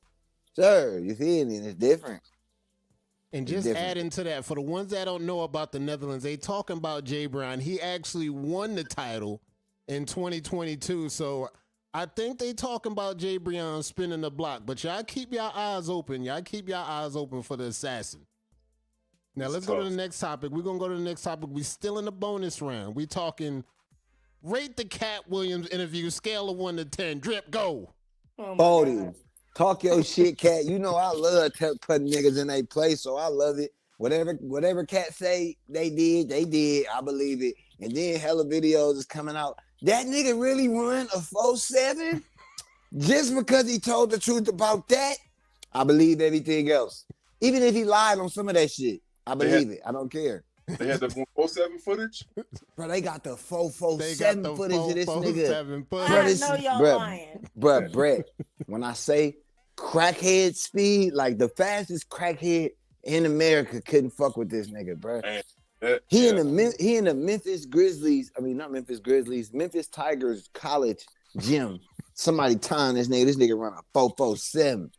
Speaker 3: Sir, you feel me? It's different.
Speaker 1: And just adding to that, for the ones that don't know about the Netherlands, they talking about Jay Brown. He actually won the title in 2022. So I think they talking about Jay Brown spinning the block. But y'all keep your eyes open. Y'all keep your eyes open for the assassin. Now let's go to the next topic. We're gonna go to the next topic. We still in the bonus round. We talking. Rate the Cat Williams interview, scale of 1 to 10. Drip, go.
Speaker 3: Bodie, talk your shit, Cat. You know I love putting niggas in their place, so I love it. Whatever Cat say they did. I believe it. And then hella videos is coming out. That nigga really run a 4.7? Just because he told the truth about that, I believe everything else. Even if he lied on some of that shit, I believe it. I don't care.
Speaker 4: They had the 4.7 footage?
Speaker 3: Bro, they got the 4.7 footage of this nigga.
Speaker 2: Bro, I know y'all lying.
Speaker 3: Bro, Brett, when I say crackhead speed, like the fastest crackhead in America couldn't fuck with this nigga, bro. He in the Memphis Grizzlies, not Memphis Grizzlies, Memphis Tigers college gym. Somebody tying this nigga run a 4.7.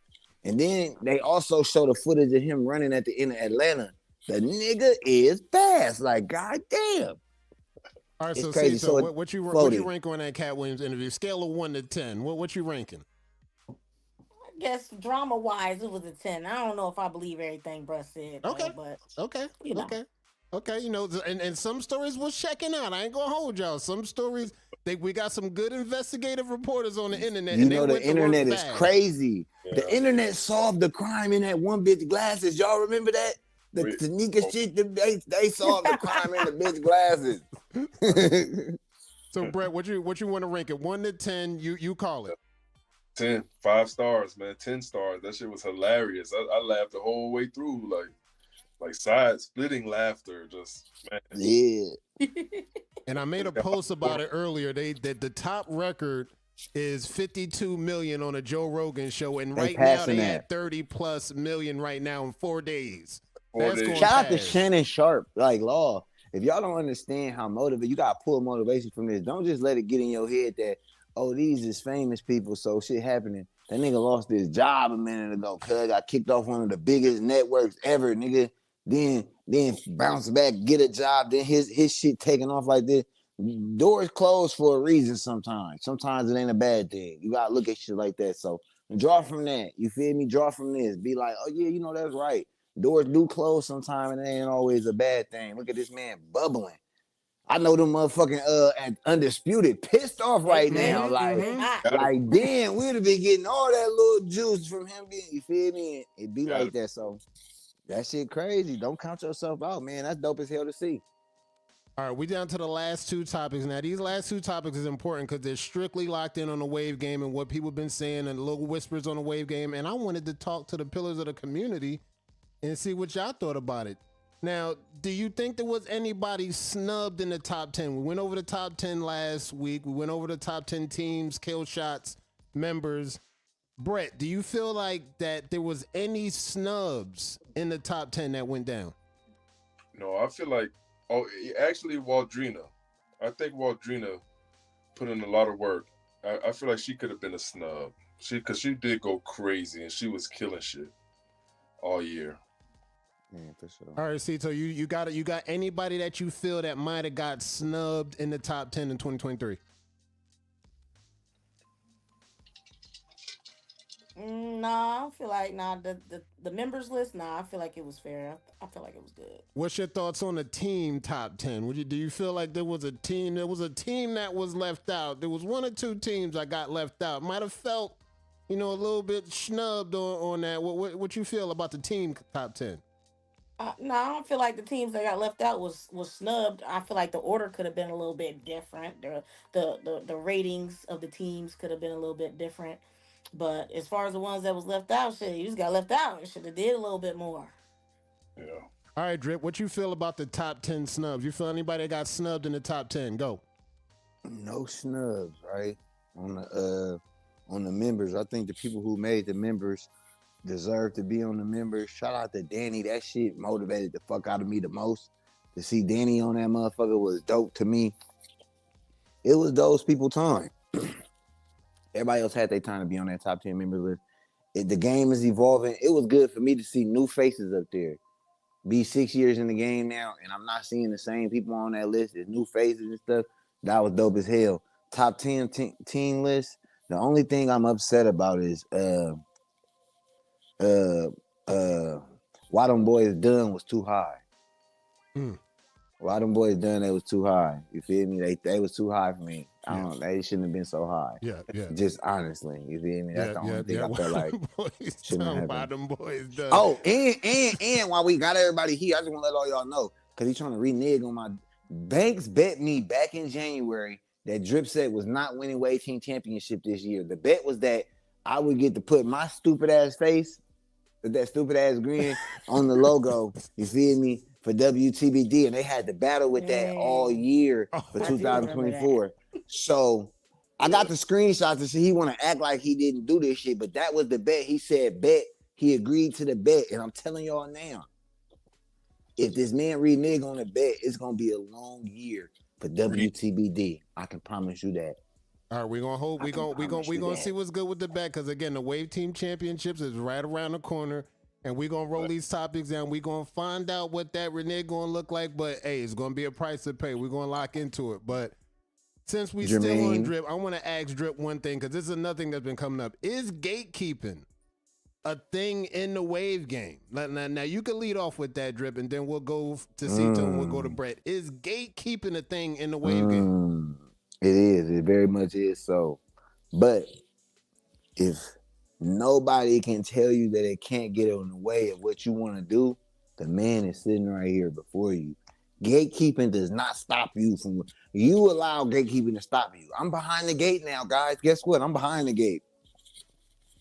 Speaker 3: And then they also show the footage of him running at the end of Atlanta. The nigga is fast, like goddamn.
Speaker 1: All right,
Speaker 3: it's
Speaker 1: so
Speaker 3: crazy.
Speaker 1: So what you rank on that Cat Williams interview? Scale of 1 to 10. What you ranking?
Speaker 2: I guess drama wise, it was a 10. I don't know if I believe everything Bruh said.
Speaker 1: Okay,
Speaker 2: but
Speaker 1: okay. You know, and some stories was checking out. I ain't gonna hold y'all. Some stories we got some good investigative reporters on the internet.
Speaker 3: You know the internet is crazy. Yeah. The internet solved the crime in that one bitch glasses. Y'all remember that? The Tanika shit, they solved the crime in the bitch glasses.
Speaker 1: So Brett, what you want to rank it? 1 to 10, you call it.
Speaker 4: 10, 5 stars, man. 10 stars. That shit was hilarious. I laughed the whole way through, like side splitting laughter. Just man.
Speaker 3: Yeah.
Speaker 1: And I made a post about it earlier. The top record is 52 million on a Joe Rogan show, and right now they had 30+ million right now in 4 days.
Speaker 3: Shout out to Shannon Sharp, like Law. If y'all don't understand how motivated, you gotta pull motivation from this. Don't just let it get in your head that, oh, these is famous people, so shit happening. That nigga lost his job a minute ago, cuz got kicked off one of the biggest networks ever, nigga. Then bounce back, get a job, then his shit taken off like this. Doors closed for a reason sometimes. Sometimes it ain't a bad thing. You gotta look at shit like that. So draw from that. You feel me? Draw from this. Be like, oh yeah, you know that's right. Doors do close sometimes, and it ain't always a bad thing. Look at this man bubbling. I know them motherfucking at Undisputed pissed off right now. Like damn, we'd have been getting all that little juice from him being, you feel me? It be like that. So that shit crazy. Don't count yourself out, man. That's dope as hell to see.
Speaker 1: All right, we down to the last 2 topics. Now, these last 2 topics is important because they're strictly locked in on the Wave game and what people been saying and little whispers on the Wave game. And I wanted to talk to the pillars of the community and see what y'all thought about it. Now, do you think there was anybody snubbed in the top 10? We went over the top 10 last week. We went over the top 10 teams, kill shots, members. Brett, do you feel like that there was any snubs in the top 10 that went down?
Speaker 4: No, I feel like, actually Waldrina. I think Waldrina put in a lot of work. I feel like she could have been a snub. Because she did go crazy and she was killing shit all year.
Speaker 3: Yeah, for sure.
Speaker 1: All right, Cito, you got anybody that you feel that might have got snubbed in the top 10 in 2023?
Speaker 2: Nah, I don't feel like the members list. Nah, I feel like it was fair. I feel like it was good.
Speaker 1: What's your thoughts on the team top 10? Do you feel like there was a team? There was a team that was left out. There was one or two teams that got left out. Might have felt, a little bit snubbed on that. What you feel about the team top 10?
Speaker 2: No, I don't feel like the teams that got left out was snubbed. I feel like the order could have been a little bit different. The ratings of the teams could have been a little bit different. But as far as the ones that was left out, shit, you just got left out. You should have did a little bit more.
Speaker 4: Yeah.
Speaker 1: All right, Drip, what you feel about the top 10 snubs? You feel anybody that got snubbed in the top 10? Go.
Speaker 3: No snubs, right? On the members. I think the people who made the members deserve to be on the members. Shout out to Danny. That shit motivated the fuck out of me the most. To see Danny on that motherfucker was dope to me. It was those people time. Everybody else had their time to be on that top 10 member list. The game is evolving. It was good for me to see new faces up there. Be 6 years in the game now, and I'm not seeing the same people on that list. There's new faces and stuff. That was dope as hell. Top 10 team list. The only thing I'm upset about is why them boys done was too high. Why them boys done it was too high. You feel me? They was too high for me. They shouldn't have been so high.
Speaker 1: Yeah.
Speaker 3: Just honestly, you feel me? That's the only thing I felt like shouldn't have
Speaker 1: why
Speaker 3: happened.
Speaker 1: them boys done.
Speaker 3: Oh, and while we got everybody here, I just want to let all y'all know, because he's trying to renege on my Banks bet me back in January that Dripset was not winning Wave Team Championship this year. The bet was that I would get to put my stupid ass face with that stupid ass grin on the logo, you feel me, for WTBD, and they had to battle with that all year for
Speaker 2: I do remember
Speaker 3: 2024. So I got the screenshots to see he want to act like he didn't do this shit, but that was the bet. He said bet. He agreed to the bet, and I'm telling y'all now, if this man renege on the bet, it's gonna be a long year for WTBD. I can promise you that.
Speaker 1: All right, we're gonna hold. We're gonna see what's good with the bet, because again, the Wave Team Championships is right around the corner, and we're gonna roll these topics down. We're gonna find out what that renege gonna look like. But hey, it's gonna be a price to pay. We're gonna lock into it. But since we still on Drip, I want to ask Drip one thing, because this is another thing that's been coming up. Is gatekeeping a thing in the Wave game? Now you can lead off with that, Drip, and then we'll go to Cito and we'll go to Brett. Is gatekeeping a thing in the Wave game?
Speaker 3: It is. It very much is so. But if nobody can tell you that it can't get in the way of what you want to do, the man is sitting right here before you. Gatekeeping does not stop you from. You allow gatekeeping to stop you. I'm behind the gate now, guys. Guess what? I'm behind the gate,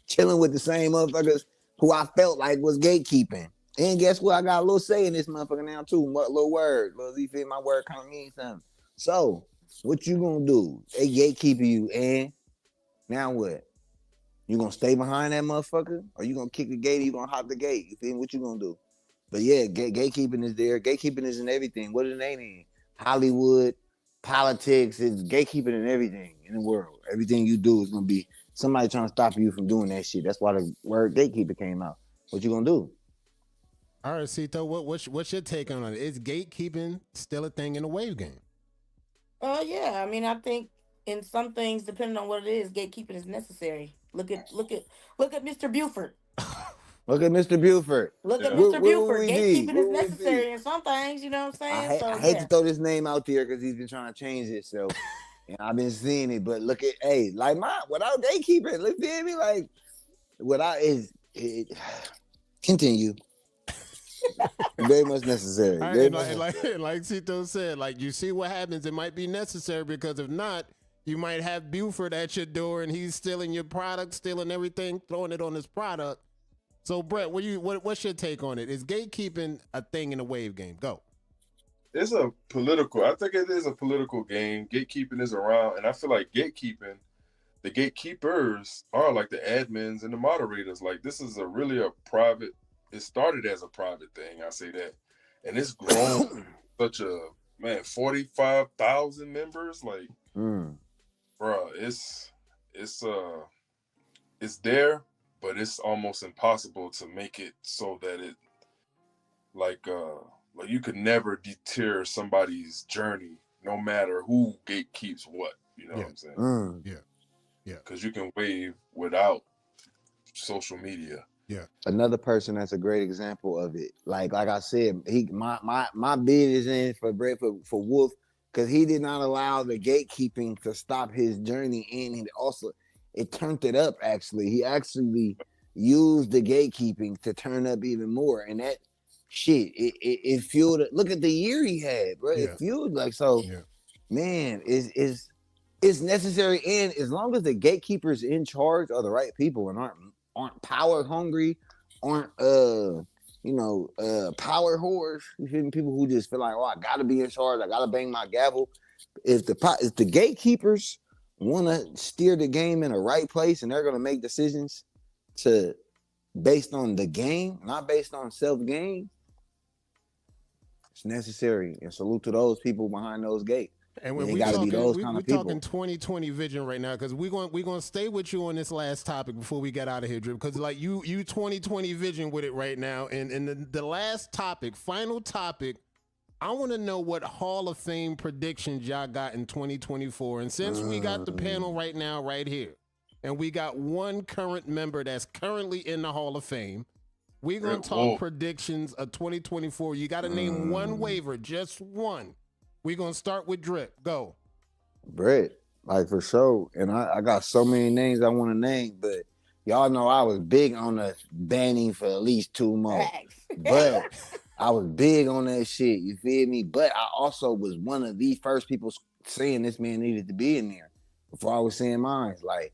Speaker 3: chilling with the same motherfuckers who I felt like was gatekeeping. And guess what? I got a little say in this motherfucker now too. Little word, little you feel my word kind of means something. So what you gonna do? They gatekeeping you, and now what? You gonna stay behind that motherfucker, or you gonna kick the gate? Or you gonna hop the gate? You feel me? What you gonna do? But yeah, gatekeeping is there. Gatekeeping is in everything. What is it in? Hollywood, politics, is gatekeeping in everything in the world. Everything you do is gonna be somebody trying to stop you from doing that shit. That's why the word gatekeeper came out. What you gonna do?
Speaker 1: All right, Cito, what's your take on it? Is gatekeeping still a thing in the Wave game?
Speaker 2: Yeah. I mean, I think in some things, depending on what it is, gatekeeping is necessary. Look at Mr. Buford.
Speaker 3: Look at Mr. Buford.
Speaker 2: Look at Mr. Buford. Gatekeeping is
Speaker 3: What
Speaker 2: necessary in some things. You know what I'm saying?
Speaker 3: I hate to throw this name out there because he's been trying to change itself, and I've been seeing it. But look at like without gatekeeping, look at me like without it. Continue. Very much necessary. Very much necessary.
Speaker 1: Like Cito said, like you see what happens. It might be necessary, because if not, you might have Buford at your door and he's stealing your product, stealing everything, throwing it on his product. So Brett, what's your take on it? Is gatekeeping a thing in the Wave game? Go.
Speaker 4: It's a political. I think it is a political game. Gatekeeping is around, and I feel like the gatekeepers are like the admins and the moderators. Like this is really a private. It started as a private thing. I say that, and it's grown such a 45,000 members. Like, bro, it's there, but it's almost impossible to make it so that it like you could never deter somebody's journey, no matter who gatekeeps what. You know what I'm saying?
Speaker 1: Yeah.
Speaker 4: Because you can wave without social media.
Speaker 1: Yeah.
Speaker 3: Another person that's a great example of it. Like I said, my bid is in for Brett for Wolf because he did not allow the gatekeeping to stop his journey, and he also it turned it up. Actually, he actually used the gatekeeping to turn up even more, and that shit it fueled it. Look at the year he had, bro. It fueled like so.
Speaker 1: Yeah.
Speaker 3: Man, is necessary, and as long as the gatekeepers in charge are the right people and aren't power hungry, aren't power whores. You feel me? People who just feel like, oh, I gotta be in charge, I gotta bang my gavel. If the gatekeepers want to steer the game in the right place and they're gonna make decisions based on the game, not based on self gain, it's necessary. And salute to those people behind those gates.
Speaker 1: And when we talking, we talking 2020 vision right now, because we're going to stay with you on this last topic before we get out of here, Drip. Because like you 2020 vision with it right now, and the last topic, final topic, I want to know what Hall of Fame predictions y'all got in 2024. And since we got the panel right now, right here, and we got one current member that's currently in the Hall of Fame, we're going to talk predictions of 2024. You got to name one waiver, just one. We're going to start with Drip. Go.
Speaker 3: Brett, like for sure. And I got so many names I want to name, but y'all know I was big on the banning for at least 2 more. But I was big on that shit. You feel me? But I also was one of the first people saying this man needed to be in there before I was saying mine. Like,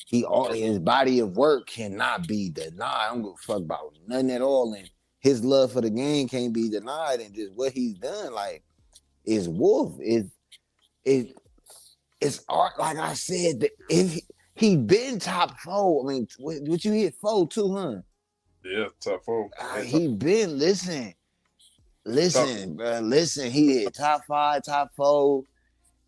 Speaker 3: his body of work cannot be denied. I don't give a fuck about nothing at all. And his love for the game can't be denied. And just what he's done, like, is Wolf. It's art. Like I said, if he been top 4. I mean, what you hit 4 too, huh?
Speaker 4: Yeah, top 4.
Speaker 3: He been listen, bro. Listen, he hit top 5, top 4.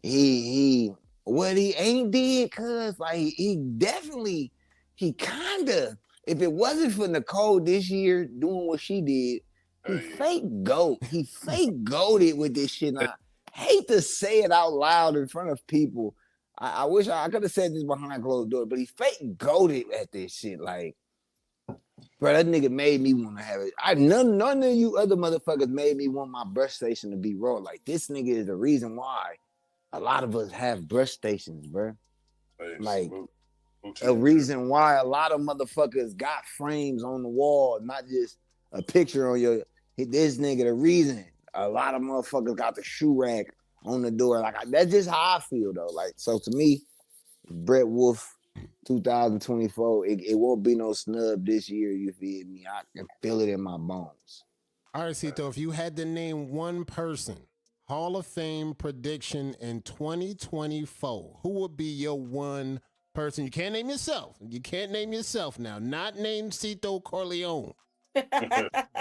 Speaker 3: He what he ain't did, cuz like he definitely kinda, if it wasn't for Nicole this year doing what she did, he fake goated with this shit. And I hate to say it out loud in front of people. I wish I could have said this behind closed doors, but he fake goated at this shit. Like, bro, that nigga made me want to have it. None of you other motherfuckers made me want my brush station to be raw. Like, this nigga is the reason why a lot of us have brush stations, bro. Like, a reason why a lot of motherfuckers got frames on the wall, not just a picture on your. This nigga, the reason a lot of motherfuckers got the shoe rack on the door. Like, that's just how I feel, though. Like, so to me, Brett Wolf, 2024, it won't be no snub this year. You feel me? I can feel it in my bones.
Speaker 1: All right, Cito, if you had to name one person, Hall of Fame prediction in 2024, who would be your one person? You can't name yourself. You can't name yourself now. Not name Cito Corleone.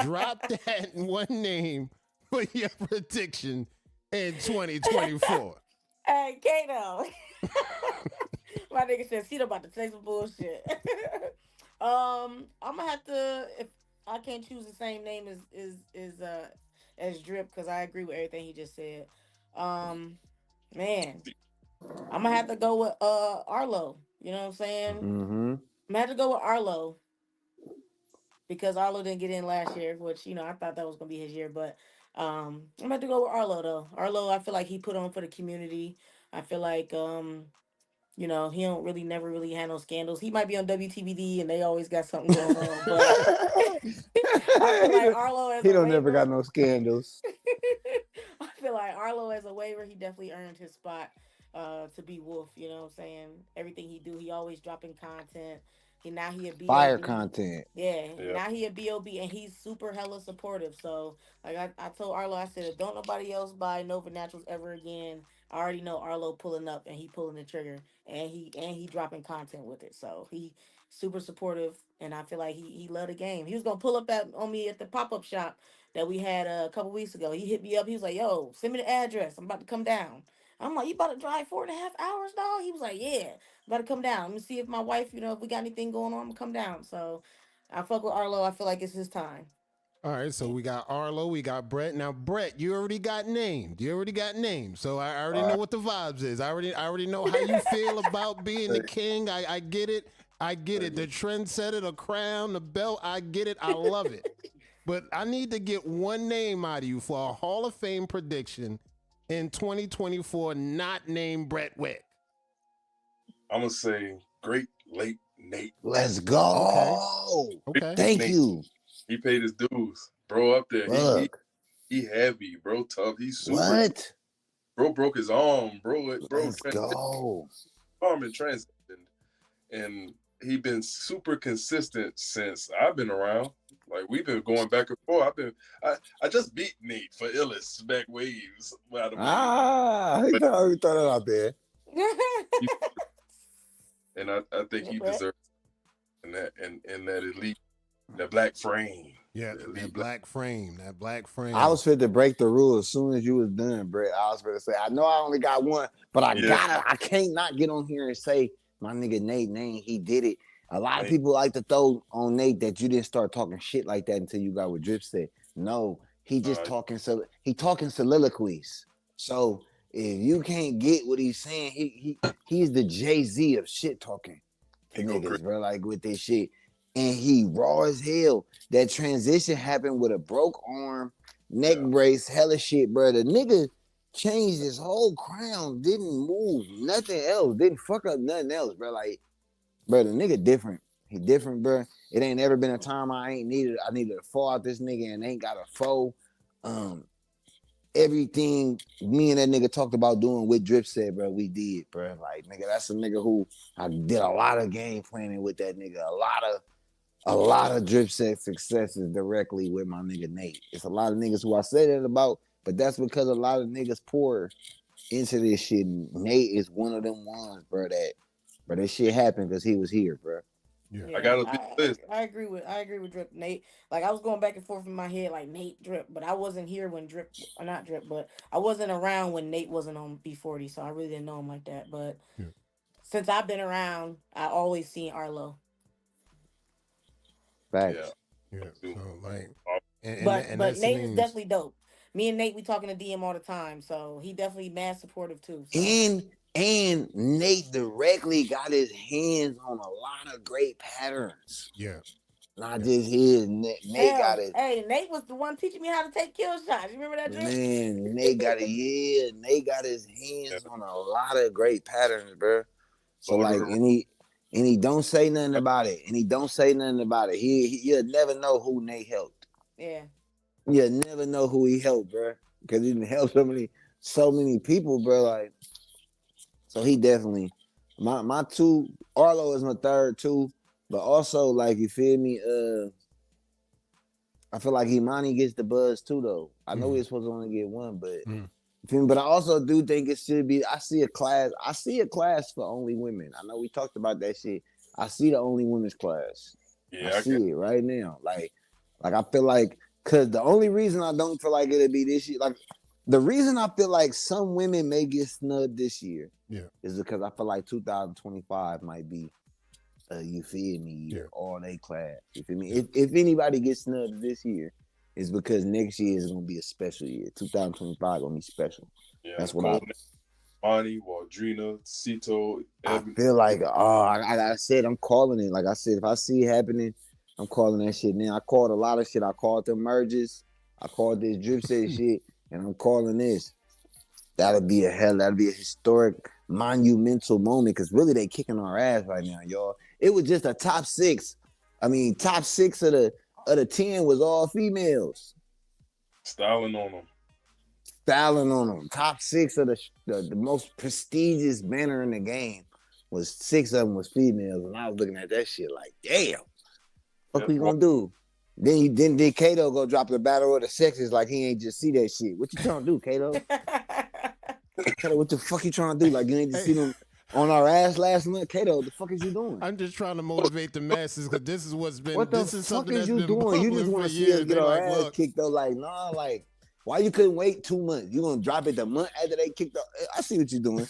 Speaker 1: Drop that one name for your prediction in 2024.
Speaker 2: Hey, Kato. My nigga said Cito about to say some bullshit. I'm gonna have to, if I can't choose the same name as Drip, because I agree with everything he just said. Man, I'm gonna have to go with Arlo. You know what I'm saying?
Speaker 3: Mm-hmm.
Speaker 2: I'm gonna have to go with Arlo because Arlo didn't get in last year, which, you know, I thought that was gonna be his year, but I'm gonna have to go with Arlo though. Arlo, I feel like he put on for the community. I feel like you know, he don't really never really handle scandals. He might be on WTBD and they always got something going on, but I feel like Arlo as
Speaker 3: he
Speaker 2: a
Speaker 3: don't
Speaker 2: waiver,
Speaker 3: never got no scandals.
Speaker 2: I feel like Arlo as a waiver, he definitely earned his spot to be Wolf. You know what I'm saying? Everything he do, he always dropping content. Now he a B.O.B.
Speaker 3: Fire content.
Speaker 2: Yeah, now he a B.O.B. and he's super hella supportive. So like I told Arlo, I said, if don't nobody else buy Nova Naturals ever again, I already know Arlo pulling up and he pulling the trigger and he dropping content with it. So he super supportive and I feel like he loved the game. He was gonna pull up on me at the pop-up shop that we had a couple weeks ago. He hit me up. He was like, yo, send me the address. I'm about to come down. I'm like, you about to drive 4.5 hours, dog? He was like, yeah, about to come down. Let me see if my wife, you know, if we got anything going on, I'm gonna come down. So I fuck with Arlo. I feel like it's his time.
Speaker 1: All right, so we got Arlo, we got Brett. Now, Brett, you already got named. So I already know what the vibes is. I already know how you feel about being the king. I get it. I get it. The trendsetter, the crown, the belt. I get it. I love it. But I need to get one name out of you for a Hall of Fame prediction in 2024, not named Brett Wick.
Speaker 4: I'm gonna say great late Nate.
Speaker 3: Let's go.
Speaker 1: Okay.
Speaker 3: Thank you.
Speaker 4: He paid his dues, bro. Up there, he heavy, bro. Tough. He's super.
Speaker 3: What?
Speaker 4: Bro broke his arm, bro.
Speaker 3: Let's go.
Speaker 4: Arm and transitioned, and he been super consistent since I've been around. Like we've been going back and forth. I just beat Nate for illest back waves.
Speaker 3: He throw that out there.
Speaker 4: And I think he deserves in that elite, that black frame.
Speaker 1: Yeah, that black frame.
Speaker 3: I was fit to break the rule as soon as you was done, Brett. I was fit to say, I know I only got one, but I can't not get on here and say my nigga Nate name. He did it. A lot of people like to throw on Nate that you didn't start talking shit like that until you got what Drip said. No, he just talking soliloquies. So if you can't get what he's saying, he's the Jay-Z of shit talking to niggas, bro. Like with this shit. And he raw as hell. That transition happened with a broke arm, neck brace, hella shit, bro. The nigga changed his whole crown, didn't move nothing else, didn't fuck up nothing else, bro. Like, bro, the nigga different. He different, bro. It ain't ever been a time I needed to fall out this nigga and ain't got a foe. Everything me and that nigga talked about doing with Drip said, bro, we did, bro. Like, nigga, that's a nigga who I did a lot of game planning with that nigga. A lot of Drip set successes directly with my nigga Nate. It's a lot of niggas who I say that about, but that's because a lot of niggas pour into this shit. Nate is one of them ones, bro, that shit happened because he was here, bro.
Speaker 2: Yeah,
Speaker 4: I gotta be this.
Speaker 2: I agree with Drip. Nate, like I was going back and forth in my head like Nate Drip, but I wasn't here when not Drip, but I wasn't around when Nate wasn't on B40, so I really didn't know him like that. But since I've been around, I always seen Arlo.
Speaker 3: Facts.
Speaker 1: Yeah. So like,
Speaker 2: but Nate is definitely dope. Me and Nate, we talking to DM all the time, so he definitely mad supportive too. So.
Speaker 3: And Nate directly got his hands on a lot of great patterns.
Speaker 1: Yeah.
Speaker 3: Not just his. Nate got it.
Speaker 2: Hey, Nate was the one teaching me how to take kill shots. You remember that, Drip?
Speaker 3: Man, Nate got it. Yeah, Nate got his hands on a lot of great patterns, bro. So like, and he don't say nothing about it. You'll never know who Nate helped.
Speaker 2: Yeah.
Speaker 3: You'll never know who he helped, bro, because he didn't help so many people, bro. Like. So he definitely, my two, Arlo is my third too, but also like, you feel me? I feel like Imani gets the buzz too though. I know we're supposed to only get one, but you feel me? But I also do think it should be. I see a class for only women. I know we talked about that shit. I see the only women's class. Yeah, I see it right now. Like I feel like, cause the only reason I don't feel like it'll be this year, like. The reason I feel like some women may get snubbed this year is because I feel like 2025 might be you feel me, all they class. You feel me? If anybody gets snubbed this year, it's because next year is gonna be a special year. 2025 gonna be special. Yeah, that's what
Speaker 4: Bonnie, Waldrina, Cito.
Speaker 3: I feel like I said I'm calling it. Like I said, if I see it happening, I'm calling that shit now. I called a lot of shit. I called them merges. I called this Drip set shit. And I'm calling this. That'll be a historic, monumental moment because really they kicking our ass right now, y'all. It was just a top six. I mean, top six of the 10 was all females.
Speaker 4: Styling on them.
Speaker 3: Top six of the most prestigious banner in the game was 6 of them was females, and I was looking at that shit like, damn, what we gonna do? Then Kato go drop the battle of the sexes like he ain't just see that shit. What you trying to do, Kato? Kato, what the fuck you trying to do? Like you ain't just see them on our ass last month? Kato, what the fuck is you doing?
Speaker 1: I'm just trying to motivate the masses because this is what's been. This is something that's
Speaker 3: you
Speaker 1: been
Speaker 3: doing? You just want to see us get our ass kicked though. Like, nah, like, why you couldn't wait 2 months? You gonna drop it the month after they kicked off? I see what you're doing.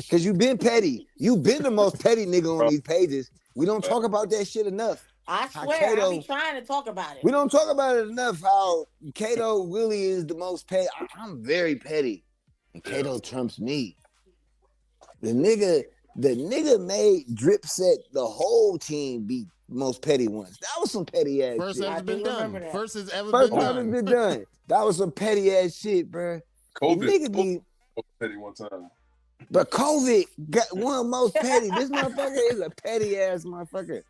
Speaker 3: Cause you been petty. You been the most petty nigga on these pages. We don't talk about that shit enough.
Speaker 2: I swear, I be trying to talk about it.
Speaker 3: We don't talk about it enough. How Kato really is the most petty. I'm very petty, and Kato trumps me. The The nigga made Drip Set the whole team beat most petty ones. That was some petty ass
Speaker 1: First
Speaker 3: shit.
Speaker 1: ever been done. First has ever
Speaker 3: First
Speaker 1: been
Speaker 3: time
Speaker 1: done.
Speaker 3: it's been done. That was some petty ass shit, bro.
Speaker 4: COVID
Speaker 3: Nigga
Speaker 4: petty one time.
Speaker 3: but COVID got one most petty. This motherfucker is a petty ass motherfucker.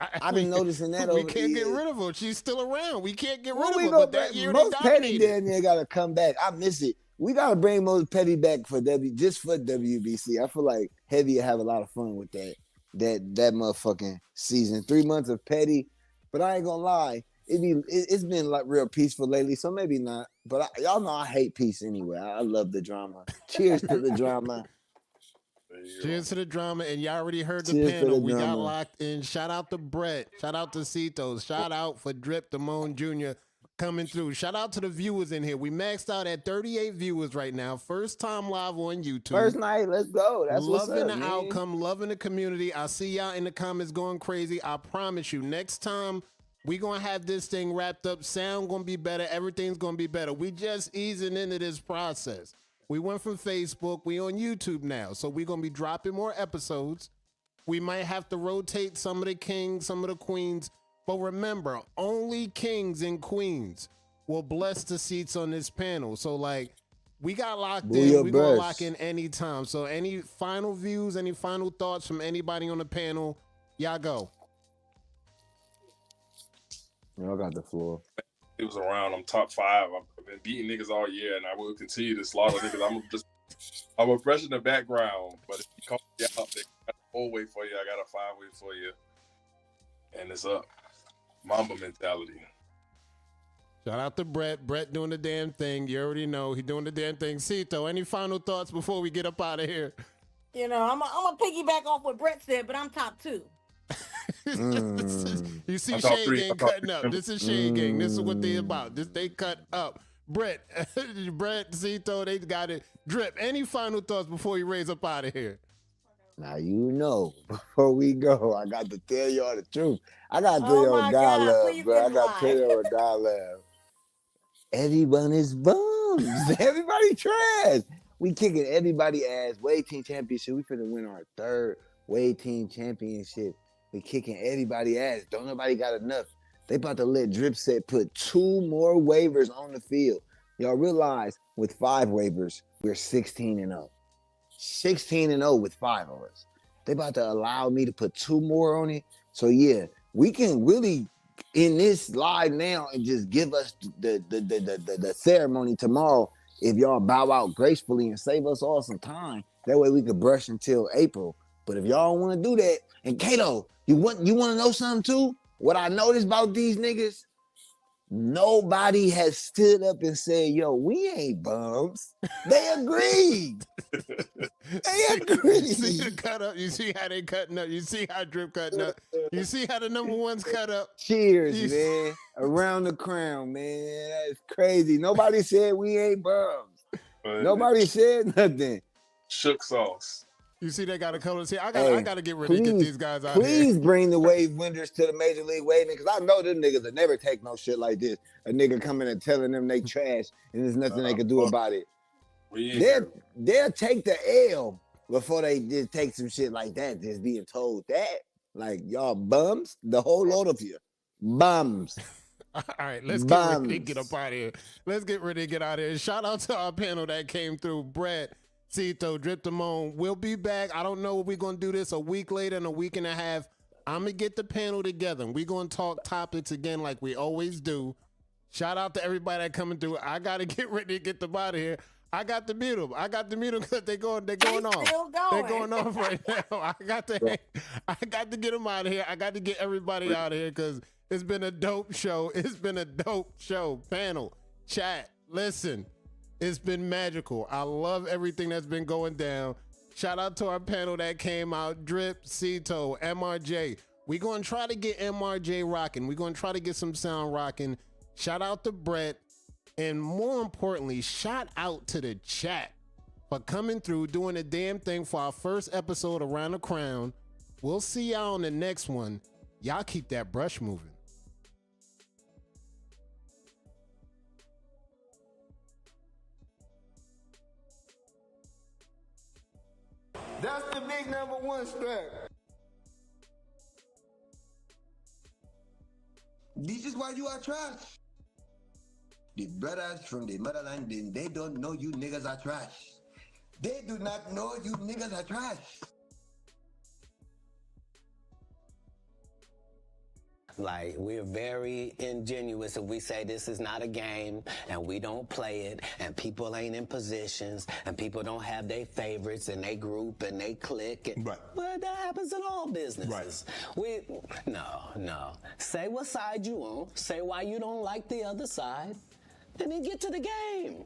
Speaker 3: I've been noticing that over the years.
Speaker 1: We can't get rid of her. She's still around. We can't get rid of
Speaker 3: We
Speaker 1: her.
Speaker 3: go
Speaker 1: But that
Speaker 3: back.
Speaker 1: year
Speaker 3: Most
Speaker 1: they
Speaker 3: petty
Speaker 1: dominated.
Speaker 3: damn near gotta come back. I miss it. We gotta bring most petty back for just for WBC. I feel like Heavy will have a lot of fun with that motherfucking season. 3 months of petty, but I ain't gonna lie. It's been like real peaceful lately, so maybe not. But y'all know I hate peace anyway. I love the drama. Cheers to the drama.
Speaker 1: Cheers to the drama, and y'all already heard the
Speaker 3: Cheers to
Speaker 1: panel.
Speaker 3: the
Speaker 1: We got
Speaker 3: drama.
Speaker 1: locked in. Shout out to Brett. Shout out to Cito. Shout out for Drip Damone Jr. coming through. Shout out to the viewers in here. We maxed out at 38 viewers right now. First time live on YouTube.
Speaker 3: First night, let's go. That's
Speaker 1: loving
Speaker 3: what's up,
Speaker 1: the
Speaker 3: man.
Speaker 1: outcome, loving the community. I see y'all in the comments going crazy. I promise you, next time we gonna have this thing wrapped up. Sound gonna be better. Everything's gonna be better. We just easing into this process. We went from Facebook. We on YouTube now, so we gonna be dropping more episodes. We might have to rotate some of the kings, some of the queens. But remember, only kings and queens will bless the seats on this panel. So like, we got locked in. We're going to lock in anytime. So any final views, any final thoughts from anybody on the panel, y'all go.
Speaker 3: Y'all got the floor.
Speaker 4: It was around. I'm top 5. I've been beating niggas all year, and I will continue to slaughter niggas. I'm a fresh in the background, but if you call me out, they got a 4-way for you. I got a 5-way for you, and it's up. Mamba mentality.
Speaker 1: Shout out to Brett. Brett doing the damn thing. You already know he doing the damn thing. Cito, any final thoughts before we get up out of here?
Speaker 2: You know, I'm a piggyback off what Brett said, but I'm top 2.
Speaker 1: You see Shade Gang cutting up. This is Shade Gang. This is what they about. They cut up. Brett, Cito, they got it. Drip, any final thoughts before you raise up out of here?
Speaker 3: Now you know, before we go, I got to tell y'all the truth. I got to tell y'all what God love, bro. I got to tell y'all what God love. Everyone is bums. Everybody trash. We kicking everybody ass. Wave Team Championship. We finna win our 3rd Wave Team Championship. We kicking everybody ass. Don't nobody got enough. They about to let Drip Set put 2 more waivers on the field. Y'all realize with 5 waivers, we're 16-0. 16-0 with 5 of us. They about to allow me to put 2 more on it. So yeah, we can really in this live now and just give us the ceremony tomorrow if y'all bow out gracefully and save us all some time. That way we could brush until April. But if y'all want to do that, and Kato, you want to know something too? What I noticed about these niggas, nobody has stood up and said, yo, we ain't bums. They agreed. They agreed.
Speaker 1: You see the cut up. You see how they cutting up. You see how Drip cutting up. You see how the number ones cut up.
Speaker 3: Cheers, man. Around the crown, man. That's crazy. Nobody said we ain't bums. Nobody said nothing.
Speaker 4: Shook sauce.
Speaker 1: You see they got a color. See, I gotta get ready to get these guys out
Speaker 3: Please
Speaker 1: here.
Speaker 3: bring the wave winners to the Major League Waving, because I know them niggas will never take no shit like this. A nigga coming and telling them they trash and there's nothing they can do about it. They'll take the L before they just take some shit like that, just being told that. Like, y'all bums, the whole lot of you. Bums.
Speaker 1: All right, let's get ready to get up out of here. Let's get ready to get out of here. Shout out to our panel that came through. Brett, Cito, Drip Damone. We'll be back. I don't know if we're going to do this a week later and a week and a half. I'm going to get the panel together. We're going to talk topics again like we always do. Shout out to everybody that coming through. I got to get ready to get them out of here. I got to mute them. because they're going off. They're going off right now. I got to get them out of here. I got to get everybody out of here because it's been a dope show. It's been a dope show. Panel, chat, listen. It's been magical. I love everything that's been going down. Shout out to our panel that came out. Drip, Cito, MRJ. We're going to try to get MRJ rocking. We're going to try to get some sound rocking. Shout out to Brett. And more importantly, shout out to the chat for coming through, doing the damn thing for our first episode Around the Crown. We'll see y'all on the next one. Y'all keep that brush moving.
Speaker 5: That's the name. big number one strap. This is why you are trash. The brothers from the motherland, they don't know you niggas are trash. They do not know you niggas are trash.
Speaker 6: Like, we're very ingenuous if we say this is not a game and we don't play it and people ain't in positions and people don't have their favorites and they group and they click. And,
Speaker 1: Right.
Speaker 6: But that happens in all businesses. Right. No. Say what side you on. Say why you don't like the other side and then get to the game.